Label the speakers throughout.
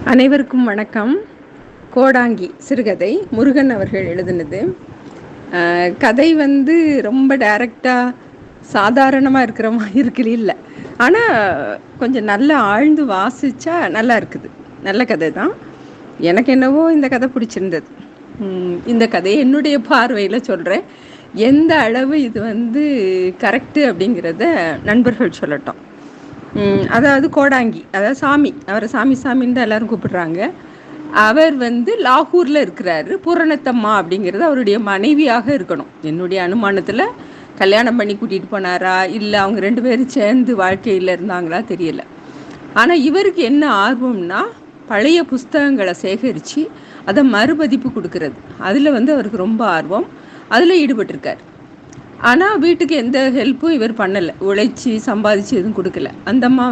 Speaker 1: அனைவருக்கும் வணக்கம். கோடாங்கி சிறுகதை முருகன் அவர்கள் எழுதினது. கதை ரொம்ப டைரக்டாக சாதாரணமாக இருக்கிற மாதிரி இருக்குது இல்லை, ஆனால் கொஞ்சம் நல்லா ஆழ்ந்து வாசித்தா நல்லா இருக்குது. நல்ல கதை தான். எனக்கு என்னவோ இந்த கதை பிடிச்சிருந்தது. இந்த கதையை என்னுடைய பார்வையில் சொல்கிறேன். எந்த அளவு இது கரெக்டு அப்படிங்கிறத நண்பர்கள் சொல்லட்டும். அதாவது கோடாங்கி, அதாவது சாமி, அவரை சாமின்னு தான் எல்லோரும் கூப்பிடுறாங்க. அவர் லாகூரில் இருக்கிறாரு. பூரணத்தம்மா அப்படிங்கிறது அவருடைய மனைவியாக இருக்கணும். என்னுடைய அனுமானத்தில் கல்யாணம் பண்ணி கூட்டிகிட்டு போனாரா இல்லை அவங்க 2 பேரும் சேர்ந்து வாழ்க்கையில் இருந்தாங்களா தெரியல. ஆனால் இவருக்கு என்ன ஆர்வம்னா பழைய புஸ்தகங்களை சேகரித்து அதை மறுபதிப்பு கொடுக்கறது. அதில் அவருக்கு ரொம்ப ஆர்வம். அதில் ஈடுபட்டிருக்கார். ஆனால் வீட்டுக்கு எந்த ஹெல்ப்பும் இவர் பண்ணலை. உழைச்சி சம்பாதிச்சு எதுவும் கொடுக்கல. அந்த அம்மா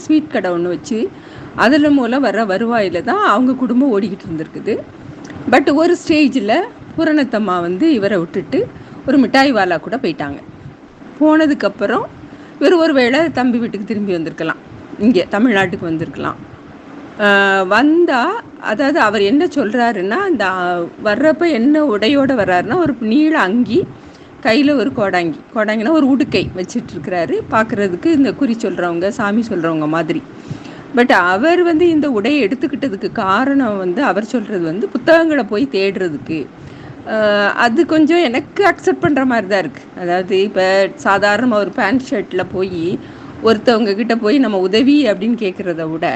Speaker 1: ஸ்வீட் கடை ஒன்று வச்சு அதில் மூலம் வர வருவாயில் தான் அவங்க குடும்பம் ஓடிக்கிட்டு இருந்திருக்குது. பட் ஒரு ஸ்டேஜில் பூரணத்தம்மா இவரை விட்டுட்டு ஒரு மிட்டாய் வாலா கூட போயிட்டாங்க. போனதுக்கப்புறம் இவர் ஒரு வேளை தம்பி வீட்டுக்கு திரும்பி வந்திருக்கலாம், இங்கே தமிழ்நாட்டுக்கு வந்திருக்கலாம். வந்தால் அதாவது அவர் என்ன சொல்கிறாருன்னா, இந்த வர்றப்போ என்ன உடையோடு வர்றாருன்னா ஒரு நீள அங்கி, கையில் ஒரு கோடாங்கினா ஒரு உடுக்கை வச்சிட்ருக்கிறாரு. பார்க்குறதுக்கு இந்த குறி சொல்கிறவங்க சாமி சொல்கிறவங்க மாதிரி. பட் அவர் இந்த உடையை எடுத்துக்கிட்டதுக்கு காரணம் அவர் சொல்கிறது புத்தகங்களை போய் தேடுறதுக்கு. அது கொஞ்சம் எனக்கு அக்செப்ட் பண்ணுற மாதிரி தான் இருக்குது. அதாவது இப்போ சாதாரண ஒரு பேண்ட் ஷர்ட்டில் போய் ஒருத்தவங்க கிட்ட போய் நம்ம உதவி அப்படின்னு கேட்குறத விட,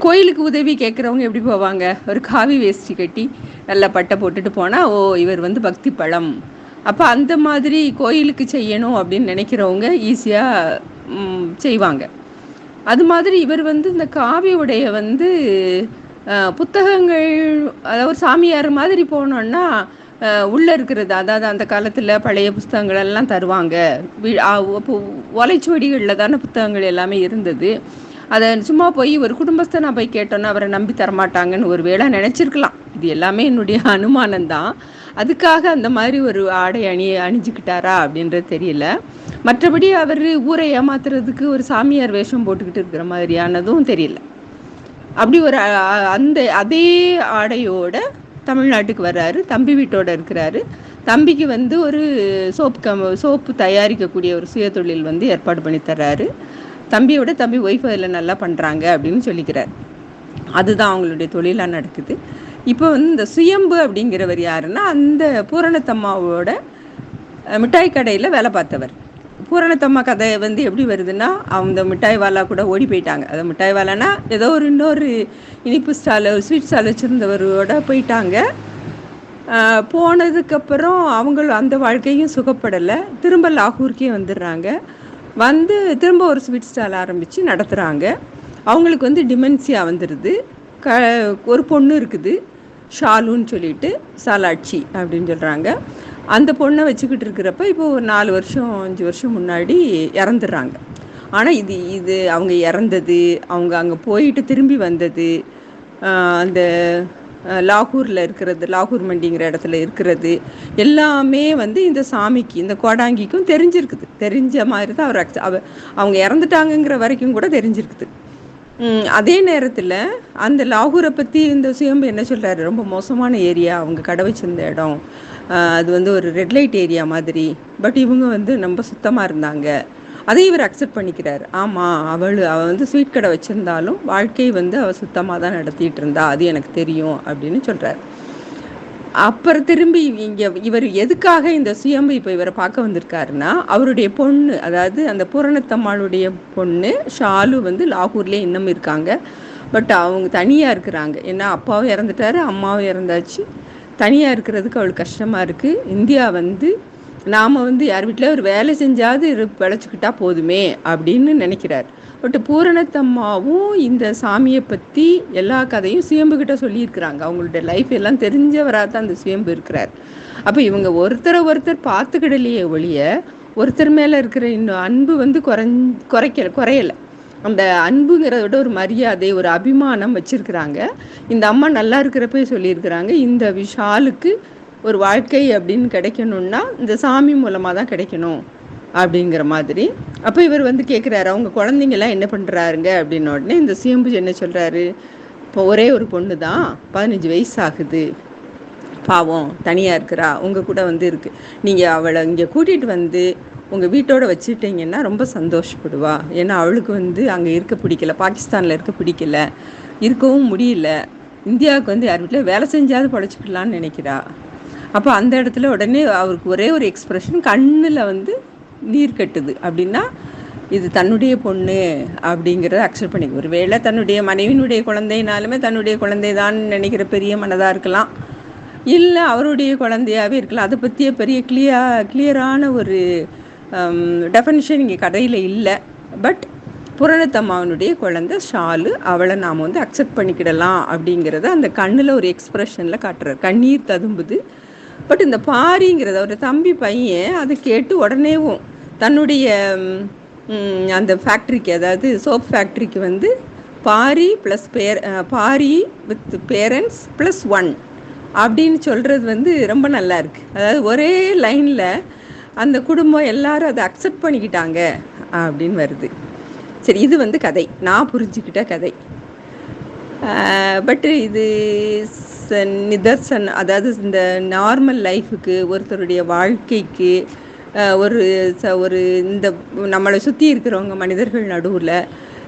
Speaker 1: கோயிலுக்கு உதவி கேட்குறவங்க எப்படி போவாங்க? ஒரு காவி வேஷ்டி கட்டி நல்லா பட்டை போட்டுட்டு போனால், ஓ இவர் பக்தி பழம். அப்போ அந்த மாதிரி கோயிலுக்கு செய்யணும் அப்படின்னு நினைக்கிறவங்க ஈஸியாக செய்வாங்க. அது மாதிரி இவர் இந்த காவி உடைய புத்தகங்கள், அதாவது ஒரு சாமியார் மாதிரி போனோன்னா உள்ளே இருக்கிறது, அதாவது அந்த காலத்தில் பழைய புத்தகங்கள் எல்லாம் தருவாங்க. இப்போ ஓலைச்சுவடிகளில் தானே புத்தகங்கள் எல்லாமே இருந்தது. அதை சும்மா போய் ஒரு குடும்பஸ்தனாக போய் கேட்டோன்னா அவரை நம்பி தரமாட்டாங்கன்னு ஒரு வேளை நினச்சிருக்கலாம். இது எல்லாமே என்னுடைய அனுமானம்தான். அதுக்காக அந்த மாதிரி ஒரு ஆடை அணிஞ்சிக்கிட்டாரா அப்படின்றது தெரியல. மற்றபடி அவர் ஊரை ஏமாத்துறதுக்கு ஒரு சாமியார் வேஷம் போட்டுக்கிட்டு இருக்கிற மாதிரியானதும் தெரியல. அப்படி ஒரு அதே ஆடையோட தமிழ்நாட்டுக்கு வர்றாரு. தம்பி வீட்டோடு இருக்கிறாரு. தம்பிக்கு ஒரு சோப்பு தயாரிக்கக்கூடிய ஒரு சுயதொழில் ஏற்பாடு பண்ணி தர்றாரு. தம்பியோட தம்பி ஒய்ஃப் அதில் நல்லா பண்ணுறாங்க அப்படின்னு சொல்லிக்கிறார். அதுதான் அவங்களுடைய தொழிலாக நடக்குது. இப்போ இந்த சுயம்பு அப்படிங்கிறவர் யாருன்னா, அந்த பூரணத்தம்மாவோட மிட்டாய் கடையில் வேலை பார்த்தவர். பூரணத்தம்மா கதை எப்படி வருதுன்னா, அந்த மிட்டாய் வாலா கூட ஓடி போயிட்டாங்க. அது மிட்டாய் வாலானா ஏதோ இன்னொரு இனிப்பு ஸ்டால், ஸ்வீட் ஸ்டால் வச்சுருந்தவரோட போயிட்டாங்க. போனதுக்கப்புறம் அவங்க அந்த வாழ்க்கையும் சுகப்படலை. திரும்ப லாகூருக்கே வந்துடுறாங்க. திரும்ப ஒரு ஸ்வீட் ஸ்டால் ஆரம்பித்து நடத்துகிறாங்க. அவங்களுக்கு டிமென்சியா வந்துடுது. ஒரு பொண்ணு இருக்குது, ஷாலுன்னு சொல்லிட்டு, சாலாட்சி அப்படின்னு சொல்கிறாங்க. அந்த பொண்ணை வச்சுக்கிட்டு இருக்கிறப்ப இப்போ ஒரு 4 வருஷம் 5 வருஷம் முன்னாடி இறந்துடுறாங்க. ஆனால் இது அவங்க இறந்தது, அவங்க அங்கே போயிட்டு திரும்பி வந்தது, அந்த லாகூரில் இருக்கிறது, லாகூர் மண்டிங்கிற இடத்துல இருக்கிறது எல்லாமே இந்த சாமிக்கு, இந்த கோடாங்கிக்கும் தெரிஞ்சிருக்குது. தெரிஞ்ச மாதிரி தான் அவங்க இறந்துட்டாங்கங்கிற வரைக்கும் கூட தெரிஞ்சிருக்குது. அதே நேரத்தில் அந்த லாகூரை பற்றி இந்த சுயம்பு என்ன சொல்கிறாரு, ரொம்ப மோசமான ஏரியா, அவங்க கடை வச்சிருந்த இடம், அது ஒரு ரெட் லைட் ஏரியா மாதிரி. பட் இவங்க ரொம்ப சுத்தமாக இருந்தாங்க. அதை இவர் அக்செப்ட் பண்ணிக்கிறார். ஆமாம், அவள் ஸ்வீட் கடை வச்சுருந்தாலும் வாழ்க்கை அவள் சுத்தமாக தான் நடத்திட்டு இருந்தா, அது எனக்கு தெரியும் அப்படின்னு சொல்கிறார். அப்புறம் திரும்பி இவர் எதுக்காக இந்த சுயம்பு இப்போ இவரை பார்க்க வந்திருக்காருன்னா, அவருடைய பொண்ணு, அதாவது அந்த பூரணத்தம்மாளுடைய பொண்ணு ஷாலு லாகூர்லேயே இன்னும் இருக்காங்க. பட் அவங்க தனியாக இருக்கிறாங்க. ஏன்னா அப்பாவும் இறந்துட்டாரு, அம்மாவும் இறந்தாச்சு. தனியாக இருக்கிறதுக்கு அவளுக்கு கஷ்டமாக இருக்குது. இந்தியா நாம் யார் வீட்டில் ஒரு வேலை செஞ்சாவது பிழைச்சிக்கிட்டா போதுமே அப்படின்னு நினைக்கிறார். பட் பூரணத்தம்மாவும் இந்த சாமியை பற்றி எல்லா கதையும் சுயம்புக்கிட்ட சொல்லியிருக்கிறாங்க. அவங்களுடைய லைஃப் எல்லாம் தெரிஞ்சவராக தான் அந்த சுயம்பு இருக்கிறார். அப்போ இவங்க ஒருத்தர் பார்த்துக்கிடலையே ஒழிய ஒருத்தர் மேலே இருக்கிற இன்னும் அன்பு குறையலை. அந்த அன்புங்கிறத விட ஒரு மரியாதை, ஒரு அபிமானம் வச்சுருக்கிறாங்க. இந்த அம்மா நல்லா இருக்கிறப்ப சொல்லியிருக்கிறாங்க, இந்த விஷாலுக்கு ஒரு வாழ்க்கை அப்படின்னு கிடைக்கணும்னா இந்த சாமி மூலமாக தான் கிடைக்கணும் அப்படிங்கிற மாதிரி. அப்போ இவர் வந்து கேட்குறாரு, அவங்க குழந்தைங்கலாம் என்ன பண்ணுறாருங்க அப்படின்ன உடனே இந்த சிஎம்பு என்ன சொல்கிறாரு, இப்போ ஒரே ஒரு பொண்ணு தான், 15 வயசு ஆகுது, பாவம் தனியாக இருக்கிறா, உங்கள் கூட வந்து இருக்குது, நீங்கள் அவளை இங்கே கூட்டிகிட்டு வந்து உங்கள் வீட்டோட வச்சுட்டிங்கன்னா ரொம்ப சந்தோஷப்படுவா. ஏன்னா அவளுக்கு வந்து அங்கே இருக்க பிடிக்கல, பாகிஸ்தானில் இருக்க பிடிக்கல, இருக்கவும் முடியல, இந்தியாவுக்கு வந்து யார் வீட்டில் வேலை செஞ்சாவது பழச்சிக்கலான்னு நினைக்கிறா. அப்போ அந்த இடத்துல உடனே அவருக்கு ஒரே ஒரு எக்ஸ்ப்ரெஷன், கண்ணில் வந்து நீர் கட்டுது. அப்படின்னா இது தன்னுடைய பொண்ணு அப்படிங்கிறத அக்செப்ட் பண்ணிக்க. ஒரு வேளை தன்னுடைய மனைவியினுடைய குழந்தைனாலுமே தன்னுடைய குழந்தை தான் நினைக்கிற பெரிய மனதாக இருக்கலாம், இல்லை அவருடைய குழந்தையாகவே இருக்கலாம். அதை பற்றிய பெரிய கிளியரான ஒரு டெஃபனிஷன் இங்கே கதையில் இல்லை. பட் புரணத்தம்மாவனுடைய குழந்தை ஷாலு, அவளை நாம் வந்து அக்செப்ட் பண்ணிக்கிடலாம் அப்படிங்கிறத அந்த கண்ணில் ஒரு எக்ஸ்ப்ரெஷனில் காட்டுறார். கண்ணீர் ததும்புது. பட் இந்த பாரிங்கிறத ஒரு தம்பி பையன் அதை கேட்டு உடனேவும் தன்னுடைய அந்த ஃபேக்ட்ரிக்கு, அதாவது சோப் ஃபேக்ட்ரிக்கு வந்து Paari plus Paari with parents plus 1 அப்படின்னு சொல்கிறது வந்து ரொம்ப நல்லா இருக்குது. அதாவது ஒரே லைனில் அந்த குடும்பம் எல்லாரும் அதை அக்செப்ட் பண்ணிக்கிட்டாங்க அப்படின்னு வருது. சரி, இது வந்து கதை, நான் புரிஞ்சுக்கிட்ட கதை. பட்டு இது நிதர்சன், அதாவது இந்த நார்மல் லைஃபுக்கு, ஒருத்தருடைய வாழ்க்கைக்கு, ஒரு இந்த நம்மளை சுற்றி இருக்கிறவங்க மனிதர்கள் நடுவில்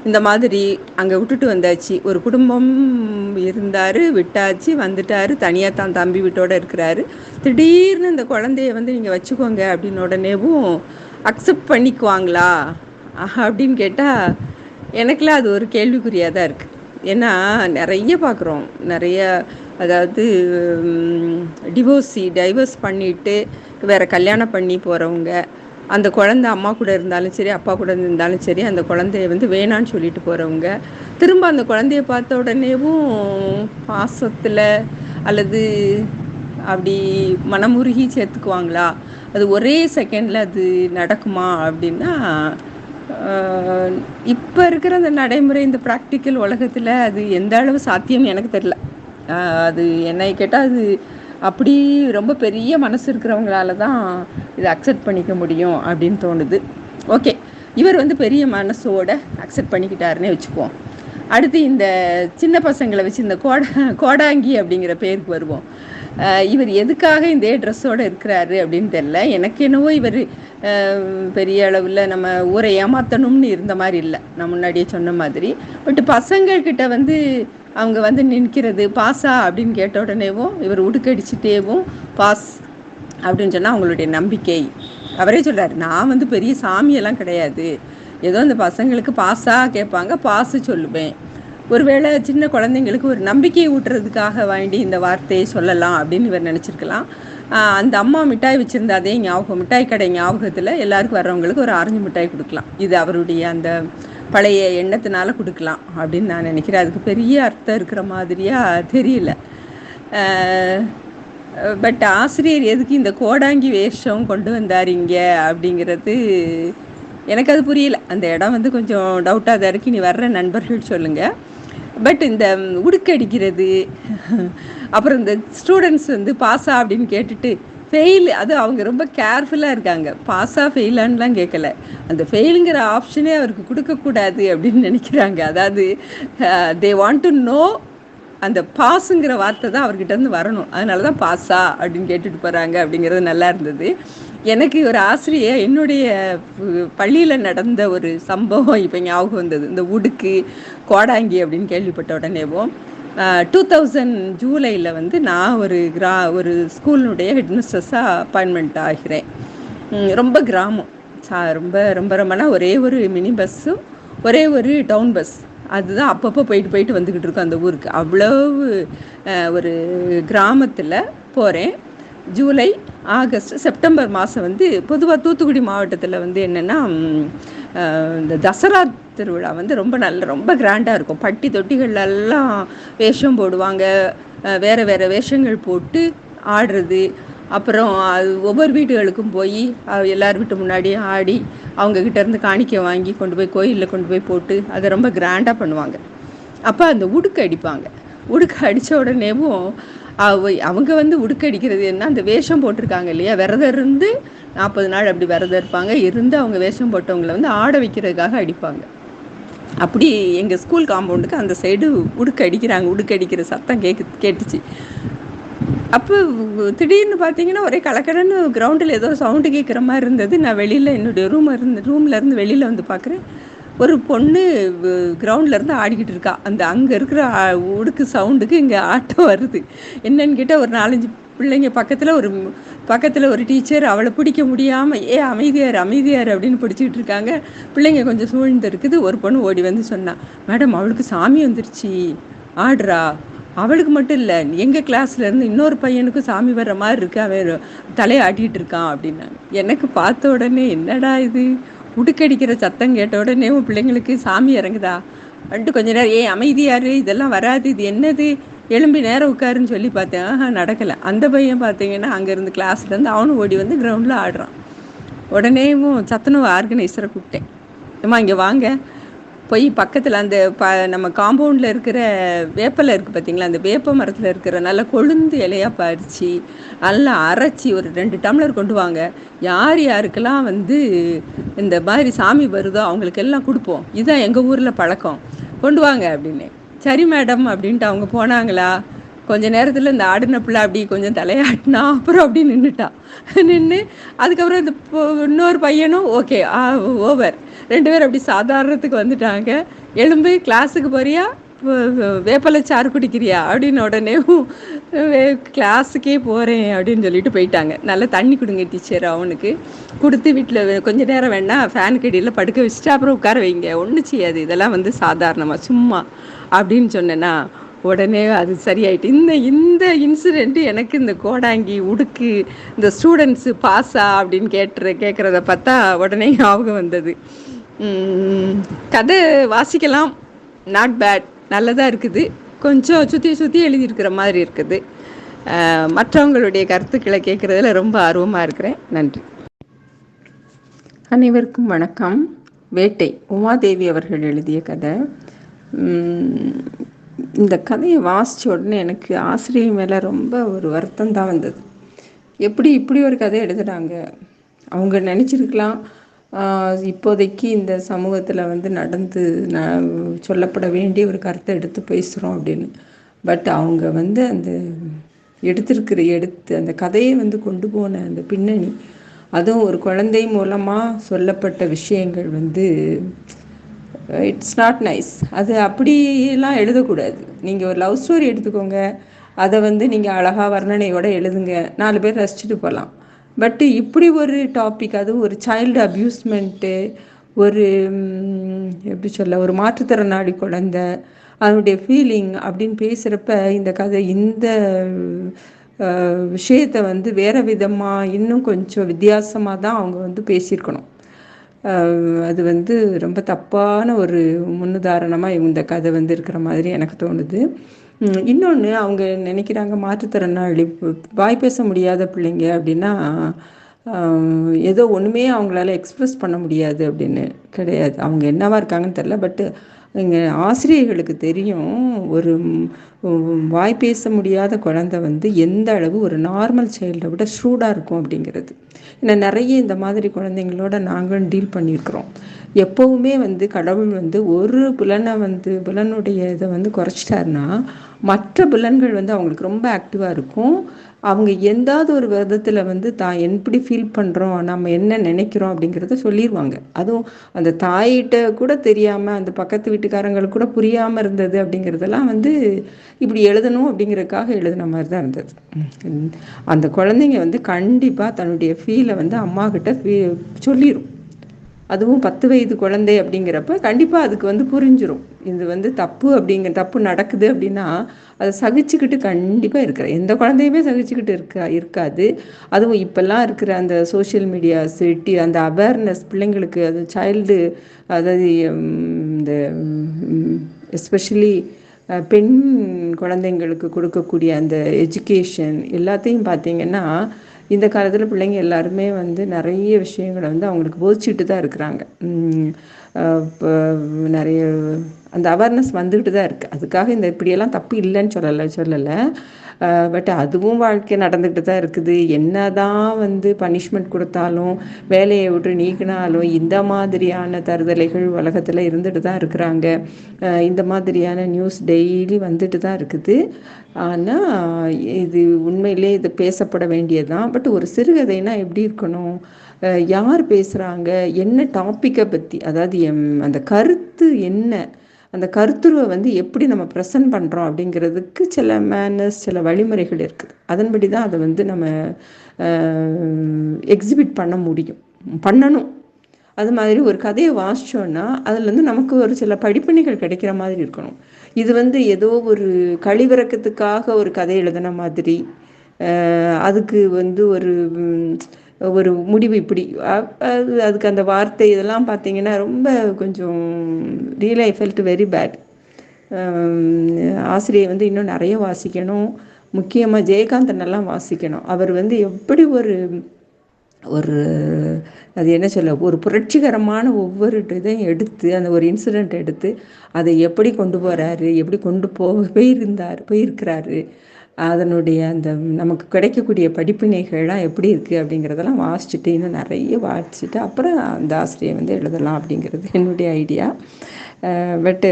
Speaker 1: இந்த மாதிரி அங்கே விட்டுட்டு வந்தாச்சு, ஒரு குடும்பம் இருந்தார், விட்டாச்சு, வந்துட்டார், தனியாக தான் தம்பி வீட்டோடு இருக்கிறாரு, திடீர்னு இந்த குழந்தைய வந்து நீங்கள் வச்சுக்கோங்க அப்படின்னு உடனேவும் அக்செப்ட் பண்ணிக்குவாங்களா அப்படின்னு கேட்டால் எனக்குலாம் அது ஒரு கேள்விக்குறியாக தான் இருக்குது. ஏன்னா நிறைய பார்க்குறோம், நிறைய, அதாவது டைவர்ஸ் பண்ணிவிட்டு வேறு கல்யாணம் பண்ணி போகிறவங்க, அந்த குழந்தை அம்மா கூட இருந்தாலும் சரி, அப்பா கூட இருந்தாலும் சரி, அந்த குழந்தைய வந்து வேணான்னு சொல்லிட்டு போகிறவங்க, திரும்ப அந்த குழந்தைய பார்த்த உடனேவும் பாசத்தில் அல்லது அப்படி மனமுருகி சேர்த்துக்குவாங்களா, அது ஒரே செகண்டில் அது நடக்குமா அப்படின்னா இப்போ இருக்கிற அந்த நடைமுறை, இந்த ப்ராக்டிக்கல் உலகத்தில் அது எந்த அளவு சாத்தியம்னு எனக்கு தெரியல. அது என்னை கேட்டால் அது அப்படி ரொம்ப பெரிய மனசு இருக்கிறவங்களால தான் இதை அக்செப்ட் பண்ணிக்க முடியும் அப்படின்னு தோணுது. ஓகே, இவர் வந்து பெரிய மனசோட அக்செப்ட் பண்ணிக்கிட்டாருன்னே வச்சுக்குவோம். அடுத்து இந்த சின்ன பசங்களை வச்சு இந்த கோடாங்கி அப்படிங்கிற பேருக்கு வருவோம். இவர் எதுக்காக இந்த ட்ரெஸ்ஸோடு இருக்கிறாரு அப்படின்னு தெரியல. எனக்கு என்னவோ இவர் பெரிய அளவில் நம்ம ஊரை ஏமாற்றணும்னு இருந்த மாதிரி இல்லை, நான் முன்னாடியே சொன்ன மாதிரி. பட் பசங்கள்கிட்ட வந்து அவங்க வந்து நிற்கிறது பாஸா அப்படின்னு கேட்ட உடனேவும் இவர் உடுக்கடிச்சிட்டேவும் பாஸ் அப்படின்னு சொன்னால் அவங்களுடைய நம்பிக்கை. அவரே சொல்கிறார், நான் வந்து பெரிய சாமியெல்லாம் கிடையாது, ஏதோ இந்த பசங்களுக்கு பாஸாக கேட்பாங்க, பாஸு சொல்லுவேன். ஒருவேளை சின்ன குழந்தைங்களுக்கு ஒரு நம்பிக்கையை ஊட்டுறதுக்காக வேண்டி இந்த வார்த்தையை சொல்லலாம் அப்படின்னு இவர் நினச்சிருக்கலாம். அந்த அம்மா மிட்டாய் வச்சுருந்த அதே ஞாபகம், மிட்டாய் கடை ஞாபகத்தில் எல்லாருக்கும் வர்றவங்களுக்கு ஒரு ஆரஞ்சு மிட்டாய் கொடுக்கலாம், இது அவருடைய அந்த பழைய எண்ணத்தினால கொடுக்கலாம் அப்படின்னு நான் நினைக்கிறேன். அதுக்கு பெரிய அர்த்தம் இருக்கிற மாதிரியாக தெரியல. பட் ஆசிரியர் எதுக்கு இந்த கோடாங்கி வேஷம் கொண்டு வந்தார் இங்கே அப்படிங்கிறது எனக்கு அது புரியல. அந்த இடம் வந்து கொஞ்சம் டவுட்டாக தான் இருக்குது, நீ வர்ற நண்பர்கள் சொல்லுங்கள். பட் இந்த உடுக்கடிக்கிறது, அப்புறம் இந்த ஸ்டூடெண்ட்ஸ் வந்து பாஸா அப்படின்னு கேட்டுட்டு ஃபெயில், அது அவங்க ரொம்ப கேர்ஃபுல்லாக இருக்காங்க, பாஸா ஃபெயிலான்லாம் கேட்கல, அந்த ஃபெயிலுங்கிற ஆப்ஷனே அவருக்கு கொடுக்கக்கூடாது அப்படின்னு நினைக்கிறாங்க. அதாவது தே வாண்ட் டு நோ, அந்த பாஸுங்கிற வார்த்தை தான் அவர்கிட்டருந்து வரணும், அதனால தான் பாஸா அப்படின்னு கேட்டுட்டு போகிறாங்க அப்படிங்கிறது நல்லா இருந்தது. எனக்கு ஒரு ஆசிரியர் என்னுடைய பள்ளியில் நடந்த ஒரு சம்பவம் இப்போ ஞாபகம் வந்தது. இந்த உடுக்கு கோடாங்கி அப்படின்னு கேள்விப்பட்ட உடனேவும் 2000 ஜூலையில் வந்து நான் ஒரு ஸ்கூலினுடைய ஹெட்மிஸ்ட்ரஸாக அப்பாயின்மெண்ட் ஆகிறேன். ரொம்ப கிராமம், ரொம்ப ரொம்ப ரொம்பனா ஒரே ஒரு மினி பஸ்ஸும் ஒரே ஒரு டவுன் பஸ், அதுதான் அப்பப்போ போயிட்டு வந்துக்கிட்டு இருக்கோம் அந்த ஊருக்கு. அவ்வளவு ஒரு கிராமத்தில் போகிறேன். ஜூலை, ஆகஸ்ட், செப்டம்பர் மாதம் வந்து பொதுவாக தூத்துக்குடி மாவட்டத்தில் வந்து என்னென்னா இந்த தசரா திருவிழா வந்து ரொம்ப கிராண்டாக இருக்கும். பட்டி தொட்டிகள்லாம் வேஷம் போடுவாங்க, வேறு வேஷங்கள் போட்டு ஆடுறது, அப்புறம் அது ஒவ்வொரு வீடுகளுக்கும் போய் எல்லார் வீட்டு முன்னாடியும் ஆடி அவங்கக்கிட்ட இருந்து காணிக்கை வாங்கி கொண்டு போய் கோயிலில் கொண்டு போய் போட்டு அதை ரொம்ப கிராண்டாக பண்ணுவாங்க. அப்போ அந்த உடுக்கு அடிப்பாங்க. உடுக்கு அடித்த உடனேவும் அவங்க வந்து உடுக்கடிக்கிறது என்ன, அந்த வேஷம் போட்டிருக்காங்க இல்லையா, விரதம் இருந்து 40 நாள் அப்படி விரதம் இருப்பாங்க, இருந்து அவங்க வேஷம் போட்டவங்களை வந்து ஆட வைக்கிறதுக்காக அடிப்பாங்க. அப்படி எங்கள் ஸ்கூல் காம்பவுண்டுக்கு அந்த சைடு உடுக்கடிக்கிற சத்தம் கேட்டுச்சு. அப்போ திடீர்னு பார்த்தீங்கன்னா ஒரே கலக்கடன்னு கிரவுண்டில் ஏதோ சவுண்டு கேட்குற மாதிரி இருந்தது. நான் வெளியில் என்னுடைய ரூம்லேருந்து வெளியில் வந்து பார்க்குறேன், ஒரு பொண்ணு கிரவுண்ட்லேருந்து ஆடிக்கிட்டு இருக்கா. அங்கே இருக்கிற உடுக்கு சவுண்டுக்கு இங்கே ஆட்டம் வருது. என்னன்னு கேட்டால் ஒரு 4-5 பிள்ளைங்க பக்கத்தில் ஒரு டீச்சர் அவளை பிடிக்க முடியாமல் அமைதியார் அப்படின்னு பிடிச்சிக்கிட்டு இருக்காங்க. பிள்ளைங்க கொஞ்சம் சூழ்ந்து இருக்குது. ஒரு பொண்ணு ஓடி வந்து சொன்னான், மேடம் அவளுக்கு சாமி வந்துருச்சு, ஆடுறா. அவளுக்கு மட்டும் இல்லை, எங்கள் கிளாஸ்லேருந்து இன்னொரு பையனுக்கும் சாமி வர்ற மாதிரி இருக்கு, அவன் தலையாட்டிகிட்டு இருக்கான் அப்படின்னா. எனக்கு பார்த்த உடனே என்னடா இது, உடுக்கடிக்கிற சத்தம் கேட்ட உடனே உன் பிள்ளைங்களுக்கு சாமி இறங்குதா அப்படின்ட்டு கொஞ்ச நேரம் அமைதியாரு, இதெல்லாம் வராது, இது என்னது, எழும்பி நேரம் உட்காருன்னு சொல்லி பார்த்தேன். நடக்கலை. அந்த பையன் பார்த்தீங்கன்னா அங்கேருந்து கிளாஸ்லேருந்து அவனும் ஓடி வந்து கிரவுண்டில் ஆடுறான். உடனேவும் சத்துணவு ஆர்கனைசரை கூப்பிட்டேன், ஏம்மா இங்கே வாங்க, போய் பக்கத்தில் அந்த நம்ம காம்பவுண்டில் இருக்கிற வேப்பலை இருக்குது பார்த்தீங்களா, அந்த வேப்ப மரத்தில் இருக்கிற நல்லா கொழுந்து இலையாக பறித்து நல்லா அரைச்சி ஒரு 2 டம்ளர் கொண்டு வாங்க, யாருக்கெல்லாம் வந்து இந்த மாதிரி சாமி வருதோ அவங்களுக்கெல்லாம் கொடுப்போம், இதுதான் எங்கள் ஊரில் பழக்கம், கொண்டு வாங்க அப்படின்னு. சரி மேடம் அப்படின்ட்டு அவங்க போனாங்களா. கொஞ்ச நேரத்தில் இந்த ஆடின பிள்ளை அப்படி கொஞ்சம் தலையாட்டினா, அப்புறம் அப்படி நின்று அதுக்கப்புறம் இந்த இன்னொரு பையனும் ஓகே ஓவர், 2 பேர் அப்படி சாதாரணத்துக்கு வந்துட்டாங்க. எழும்பு கிளாஸுக்கு போறியா, வேப்பலை சாறு குடிக்கிறியா அப்படின்னு உடனே கிளாஸுக்கே போகிறேன் அப்படின்னு சொல்லிட்டு போயிட்டாங்க. நல்லா தண்ணி கொடுங்க டீச்சர் அவனுக்கு கொடுத்து, வீட்டில் கொஞ்ச நேரம் வேணால் ஃபேன் கடியில் படுக்க வச்சுட்டு அப்புறம் உட்கார வைங்க, ஒன்றும் செய்யாது, இதெல்லாம் வந்து சாதாரணமாக சும்மா அப்படின்னு சொன்னேன்னா உடனே அது சரியாயிட்டு. இந்த இன்சிடெண்ட்டு எனக்கு இந்த கோடாங்கி உடுக்கு இந்த ஸ்டூடெண்ட்ஸு பாஸா அப்படின்னு கேட்குறத பார்த்தா உடனே ஞாபகம் வந்தது. கதை வாசிக்கலாம், நாட் பேட், நல்லதாக இருக்குது, கொஞ்சம் சுற்றி எழுதியிருக்கிற மாதிரி இருக்குது. மற்றவங்களுடைய கருத்துக்களை கேட்குறதுல ரொம்ப ஆர்வமாக இருக்கிறேன். நன்றி. அனைவருக்கும் வணக்கம். வேட்டை, உமாதேவி அவர்கள் எழுதிய கதை. இந்த கதையை வாசித்த உடனே எனக்கு ஆசிரியர் மேலே ரொம்ப ஒரு வருத்தம் தான் வந்தது. எப்படி இப்படி ஒரு கதை எழுதுகிறாங்க, அவங்க நினச்சிருக்கலாம் இப்போதைக்கு இந்த சமூகத்தில் வந்து நடந்து சொல்லப்பட வேண்டிய ஒரு கருத்தை எடுத்து பேசுகிறோம் அப்படின்னு. பட் அவங்க வந்து அந்த எடுத்து அந்த கதையை வந்து கொண்டு போன அந்த பின்னணி, அதுவும் ஒரு குழந்தை மூலமாக சொல்லப்பட்ட விஷயங்கள் வந்து இட்ஸ் நாட் நைஸ். அது அப்படிலாம் எழுதக்கூடாது. நீங்கள் ஒரு லவ் ஸ்டோரி எடுத்துக்கோங்க, அதை வந்து நீங்கள் அழகாக வர்ணனையோடு எழுதுங்க, 4 பேர் ரசிச்சுட்டு போகலாம். பட்டு இப்படி ஒரு டாபிக், அதுவும் ஒரு சைல்டு அப்யூஸ்மெண்ட்டு, ஒரு எப்படி சொல்ல, ஒரு மாற்றுத்திறனாளி குழந்தை அதனுடைய ஃபீலிங் அப்படின்னு பேசுகிறப்ப இந்த கதை இந்த விஷயத்தை வந்து வேறு விதமாக இன்னும் கொஞ்சம் வித்தியாசமாக தான் அவங்க வந்து பேசியிருக்கணும். அது வந்து ரொம்ப தப்பான ஒரு முன்னுதாரணமாக இந்த கதை வந்து இருக்கிற மாதிரி எனக்கு தோணுது. இன்னொன்று, அவங்க நினைக்கிறாங்க மாற்றுத்திறனாளி வாய் பேச முடியாத பிள்ளைங்க அப்படின்னா ஏதோ ஒன்றுமே அவங்களால எக்ஸ்ப்ரெஸ் பண்ண முடியாது அப்படின்னு. கிடையாது, அவங்க என்னவா இருக்காங்கன்னு தெரில. பட்டு இங்கே ஆசிரியர்களுக்கு தெரியும், ஒரு வாய் பேச முடியாத குழந்தை வந்து எந்த அளவு ஒரு நார்மல் சைல்டை விட ஷ்ரூடாக இருக்கும் அப்படிங்கிறது. ஏன்னா நிறைய இந்த மாதிரி குழந்தைங்களோட நாங்களும் டீல் பண்ணியிருக்கிறோம். எப்போவுமே வந்து கடவுள் வந்து ஒரு புலனுடைய இதை வந்து குறைச்சிட்டாருன்னா மற்ற புலன்கள் வந்து அவங்களுக்கு ரொம்ப ஆக்டிவாக இருக்கும். அவங்க எந்தாவது ஒரு விதத்தில் வந்து எப்படி ஃபீல் பண்ணுறோம், நம்ம என்ன நினைக்கிறோம் அப்படிங்கிறத சொல்லிடுவாங்க. அதுவும் அந்த தாயிட்ட கூட தெரியாமல், அந்த பக்கத்து வீட்டுக்காரங்களுக்கு கூட புரியாமல் இருந்தது அப்படிங்கிறதெல்லாம் வந்து இப்படி எழுதணும் அப்படிங்கிறதுக்காக எழுதின மாதிரி தான் இருந்தது. அந்த குழந்தைங்க வந்து கண்டிப்பாக தன்னுடைய ஃபீலை வந்து அம்மா கிட்ட சொல்லிடும். அதுவும் 10 வயது குழந்தை அப்படிங்கிறப்ப கண்டிப்பாக அதுக்கு வந்து புரிஞ்சிடும், இது வந்து தப்பு நடக்குது அப்படின்னா அதை சகிச்சுக்கிட்டு கண்டிப்பாக எந்த குழந்தையுமே சகிச்சுக்கிட்டு இருக்காது. அதுவும் இப்போல்லாம் இருக்கிற அந்த சோஷியல் மீடியாஸ், அந்த அவேர்னஸ் பிள்ளைங்களுக்கு, அது சைல்டு, அதாவது இந்த எஸ்பெஷலி பெண் குழந்தைங்களுக்கு கொடுக்கக்கூடிய அந்த எஜுகேஷன் எல்லாத்தையும் பார்த்திங்கன்னா இந்த காலத்தில் பிள்ளைங்க எல்லாருமே வந்து நிறைய விஷயங்களை வந்து அவங்களுக்கு போதிச்சுட்டு தான் இருக்கிறாங்க. இப்போ நிறைய அந்த அவேர்னஸ் வந்துக்கிட்டு தான் இருக்குது. அதுக்காக இந்த இப்படியெல்லாம் தப்பு இல்லைன்னு சொல்லலை. பட் அதுவும் வாழ்க்கை நடந்துக்கிட்டு தான் இருக்குது. என்ன தான் வந்து பனிஷ்மெண்ட் கொடுத்தாலும், வேலையை விட்டு நீக்கினாலும், இந்த மாதிரியான தருதலைகள் உலகத்தில் இருந்துட்டு தான் இருக்கிறாங்க. இந்த மாதிரியான நியூஸ் டெய்லி வந்துட்டு தான் இருக்குது. ஆனால் இது உண்மையிலே இது பேசப்பட வேண்டியது தான். பட் ஒரு சிறுகதைனா எப்படி இருக்கணும், யார் பேசுகிறாங்க, என்ன டாப்பிக்கை பற்றி, அதாவது அந்த கருத்து என்ன, அந்த கருத்துருவை வந்து எப்படி நம்ம ப்ரெசன்ட் பண்ணுறோம் அப்படிங்கிறதுக்கு சில மேனர்ஸ், சில வழிமுறைகள் இருக்குது. அதன்படி தான் அதை வந்து நம்ம எக்ஸிபிட் பண்ண முடியும், பண்ணணும். அது மாதிரி ஒரு கதையை வாசித்தோன்னா அதுலேருந்து நமக்கு ஒரு சில படிப்பினைகள் கிடைக்கிற மாதிரி இருக்கணும். இது வந்து ஏதோ ஒரு கழிவிறக்கத்துக்காக ஒரு கதை எழுதின மாதிரி, அதுக்கு வந்து ஒரு முடிவு இப்படி அதுக்கு அந்த வார்த்தை இதெல்லாம் பார்த்தீங்கன்னா ரொம்ப கொஞ்சம் real I felt very bad. ஆசிரியை வந்து இன்னும் நிறைய வாசிக்கணும். முக்கியமாக ஜெயகாந்தனெல்லாம் வாசிக்கணும். அவர் வந்து எப்படி ஒரு அது என்ன சொல்ல, ஒரு புரட்சிகரமான ஒவ்வொரு இதையும் எடுத்து, அந்த ஒரு இன்சிடெண்ட் எடுத்து அதை எப்படி கொண்டு போகிறாரு, எப்படி கொண்டு போயிருக்கிறாரு, அதனுடைய அந்த நமக்கு கிடைக்கக்கூடிய படிப்பினைகள்லாம் எப்படி இருக்குது அப்படிங்கிறதெல்லாம் வாசிச்சுட்டு, இன்னும் நிறைய வாசிச்சுட்டு அப்புறம் அந்த ஆசிரியை வந்து எழுதலாம் அப்படிங்கிறது என்னுடைய ஐடியா. பட்டு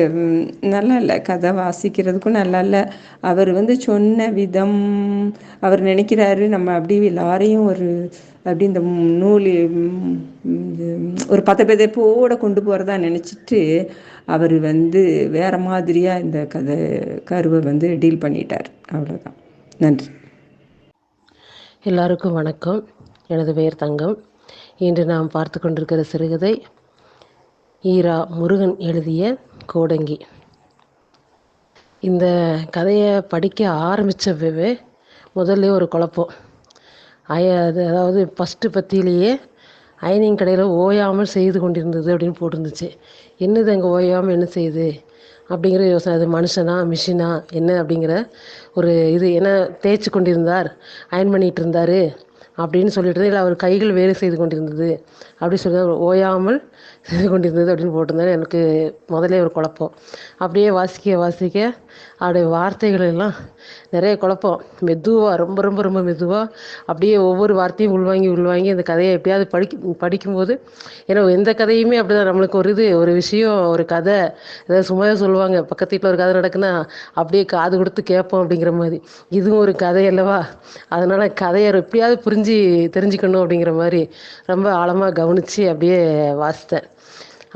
Speaker 1: நல்லா இல்லை, கதை வாசிக்கிறதுக்கும் நல்லா இல்லை. அவர் வந்து சொன்ன விதம், அவர் நினைக்கிறாரு நம்ம அப்படி எல்லாரையும் அப்படி இந்த நூல் ஒரு 10 பேதைப்போட கொண்டு போகிறதா நினச்சிட்டு அவர் வந்து வேறு மாதிரியாக இந்த கருவை வந்து டீல் பண்ணிட்டார். அவ்வளோதான். நன்றி.
Speaker 2: எல்லாருக்கும் வணக்கம். எனது பெயர் தங்கம். இன்று நாம் பார்த்து கொண்டிருக்கிற சிறுகதை ஈரா முருகன் எழுதிய கோடங்கி. இந்த கதையை படிக்க ஆரம்பித்தவே முதல்ல ஒரு குழப்பம். அதாவது ஃபஸ்ட்டு பத்தியிலேயே அயனிங் கடையில் ஓயாமல் செய்து கொண்டிருந்தது அப்படின்னு போட்டிருந்துச்சு. என்னது அங்கே ஓயாமல் என்ன செய்யுது அப்படிங்கிற யோசனை. அது மனுஷனா மிஷினா என்ன அப்படிங்கிற ஒரு இது. என்ன தேய்ச்சி கொண்டிருந்தார், அயன் பண்ணிகிட்டு இருந்தார் அப்படின்னு சொல்லிட்டு, இல்லை அவர் கைகள் வேலை செய்து கொண்டிருந்தது அப்படி சொல்லி ஓயாமல் செய்து கொண்டிருந்தது அப்படின்னு போட்டிருந்தாரு. எனக்கு முதல்ல ஒரு குழப்பம். அப்படியே வாசிக்க அவருடைய வார்த்தைகள் எல்லாம் நிறைய குழப்பம். மெதுவாக, ரொம்ப ரொம்ப ரொம்ப மெதுவாக அப்படியே ஒவ்வொரு வார்த்தையும் உள்வாங்கி அந்த கதையை எப்படியாவது படிக்கும்போது, ஏன்னா எந்த கதையுமே அப்படி தான், நம்மளுக்கு ஒரு விஷயம், ஒரு கதை ஏதாவது சும்மாவே சொல்லுவாங்க, பக்கத்து வீட்டில் ஒரு கதை நடக்குன்னா அப்படியே காது கொடுத்து கேட்போம் அப்படிங்கிற மாதிரி. இதுவும் ஒரு கதை அல்லவா, அதனால் கதையை எப்படியாவது தெரிஞ்சுக்கணும் அப்படிங்கிற மாதிரி ரொம்ப ஆழமாக கவனித்து அப்படியே வாசித்தேன்.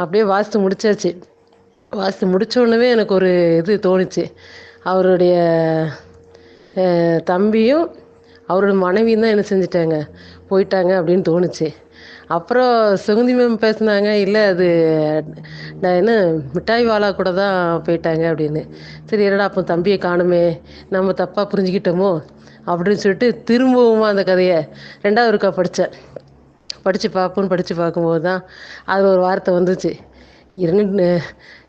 Speaker 2: அப்படியே வாசித்து முடிச்சாச்சு. வாசித்து முடித்தோடனே எனக்கு ஒரு இது தோணுச்சு. அவருடைய தம்பியும் அவரோட மனைவியும் தான் என்ன செஞ்சிட்டாங்க, போயிட்டாங்க அப்படின்னு தோணுச்சு. அப்புறம் சுகந்தி மேம் பேசினாங்க, இல்லை அது என்ன மிட்டாய் வாலா கூட தான் போயிட்டாங்க அப்படின்னு. சரி, என்னடா அப்போ தம்பியை காணுமே, நம்ம தப்பாக புரிஞ்சுக்கிட்டோமோ அப்படின்னு சொல்லிட்டு திரும்பவும் அந்த கதையை 2வது ஒருக்கா படித்து பார்க்கும்போது தான் அது ஒரு வார்த்தை வந்துச்சு.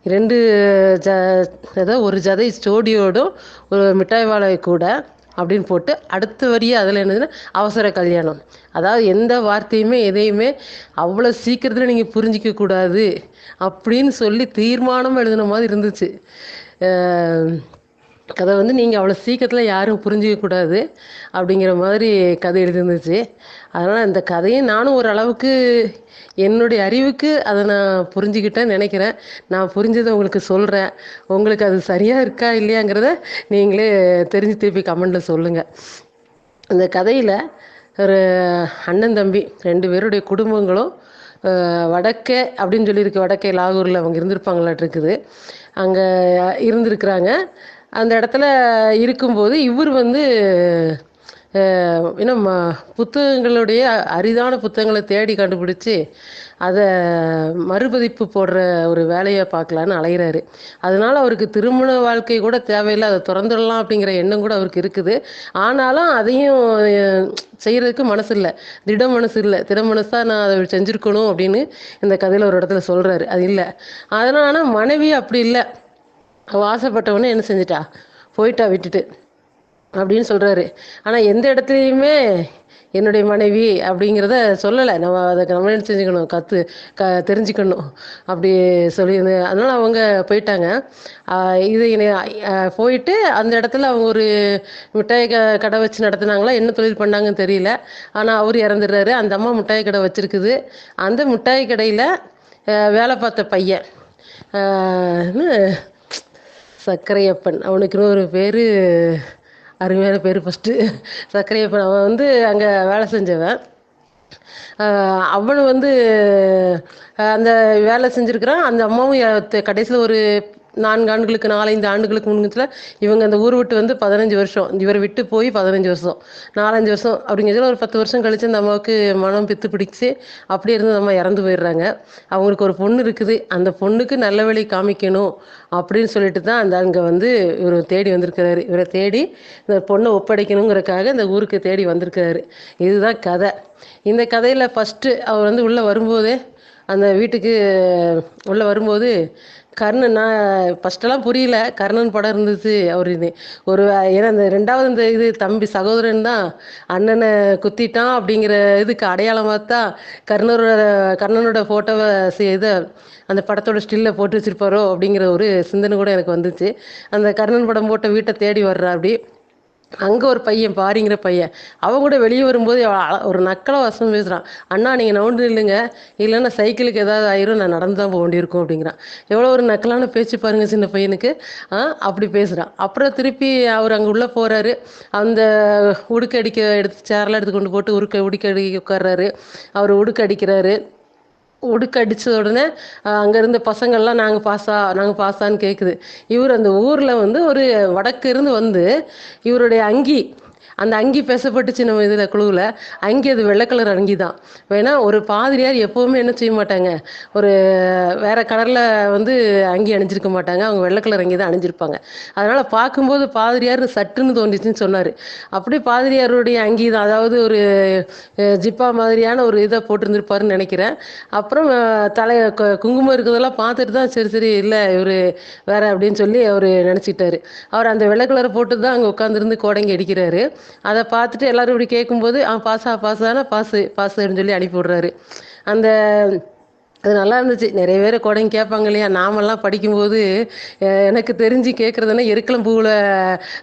Speaker 2: இரண்டு ஏதோ ஒரு ஜதை ஸ்டோடியோடும் ஒரு மிட்டாய் வாழை கூட அப்படின்னு போட்டு அடுத்த வரியே அதில் என்னதுன்னா அவசர கல்யாணம். அதாவது எந்த வார்த்தையுமே எதையுமே அவ்வளோ சீக்கிரத்தில் நீங்கள் புரிஞ்சிக்கக்கூடாது அப்படின்னு சொல்லி தீர்மானமாக எழுதின மாதிரி இருந்துச்சு. கதை வந்து நீங்கள் அவ்வளோ சீக்கிரத்தில் யாரும் புரிஞ்சிக்கக்கூடாது அப்படிங்கிற மாதிரி கதை எழுதிருந்துச்சு. அதனால் இந்த கதையை நானும் ஓரளவுக்கு என்னுடைய அறிவுக்கு அதை நான் புரிஞ்சுக்கிட்டேன்னு நினைக்கிறேன். நான் புரிஞ்சதை உங்களுக்கு சொல்கிறேன். உங்களுக்கு அது சரியாக இருக்கா இல்லையாங்கிறத நீங்களே தெரிஞ்சு திருப்பி கமெண்டில் சொல்லுங்கள். இந்த கதையில் ஒரு அண்ணன் தம்பி 2 பேருடைய குடும்பங்களும் வடக்கே அப்படின்னு சொல்லியிருக்கு, வடக்கே லாகூரில் அவங்க இருந்திருப்பாங்களாட்டிருக்குது. அங்கே இருந்திருக்கிறாங்க. அந்த இடத்துல இருக்கும்போது இவர் வந்து இன்னும் புத்தகங்களுடைய அரிதான புத்தகங்களை தேடி கண்டுபிடிச்சி அதை மறுபதிப்பு போடுற ஒரு வேலையை பார்க்கலான்னு அலைகிறாரு. அதனால் அவருக்கு திருமண வாழ்க்கை கூட தேவையில்லை, அதை திறந்துடலாம் அப்படிங்கிற எண்ணம் கூட அவருக்கு இருக்குது. ஆனாலும் அதையும் செய்கிறதுக்கு மனசு இல்லை, திட மனசாக நான் அதை செஞ்சுருக்கணும் அப்படின்னு இந்த கதையில் ஒரு இடத்துல சொல்கிறாரு. அது இல்லை. அதனால் ஆனால் மனைவி அப்படி இல்லை, அவள் ஆசைப்பட்டவொடனே என்ன செஞ்சிட்டா, போயிட்டா விட்டுட்டு. அப்படின்னு சொல்கிறாரு. ஆனால் எந்த இடத்துலையுமே என்னுடைய மனைவி அப்படிங்கிறத சொல்லலை. நம்ம அதை நம்ம என்ன செஞ்சுக்கணும், தெரிஞ்சுக்கணும். அப்படி சொல்லியிருந்து அதனால் அவங்க போயிட்டாங்க. இது போயிட்டு அந்த இடத்துல அவங்க ஒரு மிட்டாய் கடை வச்சு நடத்துனாங்களா, என்ன தொழில் பண்ணாங்கன்னு தெரியல. ஆனால் அவர் இறந்துடுறாரு. அந்த அம்மா மிட்டாய் கடை வச்சுருக்குது. அந்த மிட்டாய் கடையில் வேலை பார்த்த பையன் ன்னு சர்க்கரையப்பன், அவனுக்குன்னு ஒரு பேர், அருமையான பேர். ஃபஸ்ட்டு சர்க்கரையப்பன், அவன் வந்து அங்கே வேலை செஞ்சவன். அவனு வந்து அந்த வேலை செஞ்சுருக்கிறான். அந்த அம்மாவும் கடைசியில் ஒரு 4 ஆண்டுகளுக்கு 4, 5 ஆண்டுகளுக்கு முன்னத்தில் இவங்க அந்த ஊர் விட்டு வந்து 15 வருஷம், இவரை விட்டு போய் 15 வருஷம், 4, 5 வருஷம் அப்படிங்கிறதுல ஒரு 10 வருஷம் கழித்து அந்த அம்மாவுக்கு மனம் பித்து பிடிச்சி அப்படி இருந்து அந்த அம்மா இறந்து போயிடுறாங்க. அவங்களுக்கு ஒரு பொண்ணு இருக்குது. அந்த பொண்ணுக்கு நல்ல வழி காமிக்கணும் அப்படின்னு சொல்லிட்டு தான் அங்கே வந்து இவர் தேடி வந்திருக்கிறாரு. இவரை தேடி இந்த பொண்ணை ஒப்படைக்கணுங்கிறதுக்காக இந்த ஊருக்கு தேடி வந்திருக்கிறாரு. இதுதான் கதை. இந்த கதையில் ஃபஸ்ட்டு அவர் வந்து உள்ளே வரும்போதே, அந்த வீட்டுக்கு உள்ளே வரும்போது கர்ணன், நான் ஃபஸ்ட்டெல்லாம் புரியல. கர்ணன் படம் இருந்துச்சு அவர் இது ஒரு ஏன்னா இந்த 2வது இந்த இது தம்பி சகோதரன் தான் அண்ணனை குத்திட்டான் அப்படிங்கிற இதுக்கு அடையாளமாக தான் கர்ணனோட ஃபோட்டோவை இதை அந்த படத்தோட ஸ்டில்ல போட்டு வச்சுருப்பாரோ அப்படிங்கிற ஒரு சிந்தனை கூட எனக்கு வந்துச்சு. அந்த கர்ணன் படம் போட்ட வீட்டை தேடி வர்றா. அப்படி அங்கே ஒரு பையன், பாரிங்கிற பையன், அவன் கூட வெளியே வரும்போது ஒரு நக்கலை வசம் பேசுகிறான். அண்ணா நீங்கள் நவுண்டு இல்லைங்க, இல்லைன்னா சைக்கிளுக்கு ஏதாவது ஆயிரும், நான் நடந்து தான் போக வேண்டியிருக்கும் அப்படிங்கிறான். எவ்வளோ ஒரு நக்கலான பேச்சு பாருங்க சின்ன பையனுக்கு. அப்படி பேசுகிறான். அப்புறம் திருப்பி அவர் அங்கே உள்ளே போகிறாரு. அந்த உடுக்கு அடிக்க சேரெலாம் எடுத்து கொண்டு போட்டு உடுக்க அடிக்க உட்கார்றாரு. அவர் உடுக்கு அடிக்கிறாரு. உடுக்கு அடித்தது உடனே அங்கே இருந்த பசங்கள்லாம் நாங்கள் பாஸான்னு கேட்குது. இவர் அந்த ஊரில் வந்து ஒரு வடக்கு இருந்து வந்து இவருடைய அந்த அங்கி பேசப்பட்டுச்சு நம்ம இதில் குழுவில். அங்கி அது வெள்ளை கலர் அங்கி தான். வேணா ஒரு பாதிரியார் எப்போவுமே என்ன செய்ய மாட்டாங்க, ஒரு வேறு கலரில் வந்து அங்கி அணிஞ்சிருக்க மாட்டாங்க. அவங்க வெள்ளை கலர் அங்கி தான் அணிஞ்சிருப்பாங்க. அதனால் பார்க்கும்போது பாதிரியார் சட்டுன்னு தோண்டிச்சுன்னு சொன்னார். அப்படி பாதிரியாருடைய அங்கி தான், அதாவது ஒரு ஜிப்பா மாதிரியான ஒரு இதை போட்டிருந்துருப்பாருன்னு நினைக்கிறேன். அப்புறம் குங்குமம் இருக்கிறதெல்லாம் பார்த்துட்டு தான் சரி இல்லை இவர் வேற அப்படின்னு சொல்லி அவர் நினச்சிட்டாரு. அவர் அந்த வெள்ளை கலரை போட்டு தான் அங்கே உட்காந்துருந்து கோடங்கி அடிக்கிறாரு. அதை பார்த்துட்டு எல்லாரும் இப்படி கேட்கும்போது பாஸானா பாஸு அப்படின்னு சொல்லி அனுப்பி விட்றாரு. அந்த அது நல்லா இருந்துச்சு. நிறைய பேர் கோடங்கி கேட்பாங்க இல்லையா. நாமெல்லாம் படிக்கும்போது எனக்கு தெரிஞ்சு கேட்குறதுன்னா எருக்கலம் பூவில்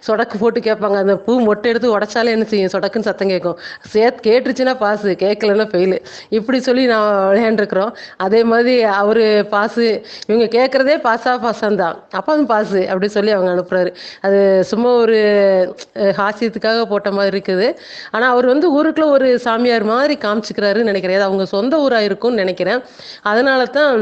Speaker 2: சொடக்கு போட்டு கேட்பாங்க. அந்த பூ மொட்டை எடுத்து உடச்சாலே என்ன செய்யும், சொடக்குன்னு சத்தம் கேட்கும். கேட்டுருச்சுன்னா பாஸு, கேட்கலன்னா ஃபெயிலு, இப்படி சொல்லி நான் விளையாண்டுருக்குறோம். அதே மாதிரி அவர் பாஸு, இவங்க கேட்குறதே பாஸான்னு தான். அப்போ அது பாஸு அப்படி சொல்லி அவங்க அனுப்புகிறாரு. அது சும்மா ஒரு ஹாஸ்யத்துக்காக போட்ட மாதிரி இருக்குது. ஆனால் அவர் வந்து ஊருக்குள்ள ஒரு சாமியார் மாதிரி காமிச்சிக்கிறாருன்னு நினைக்கிறேன். அது அவங்க சொந்த ஊராக இருக்கும்னு நினைக்கிறேன். அதனால தான்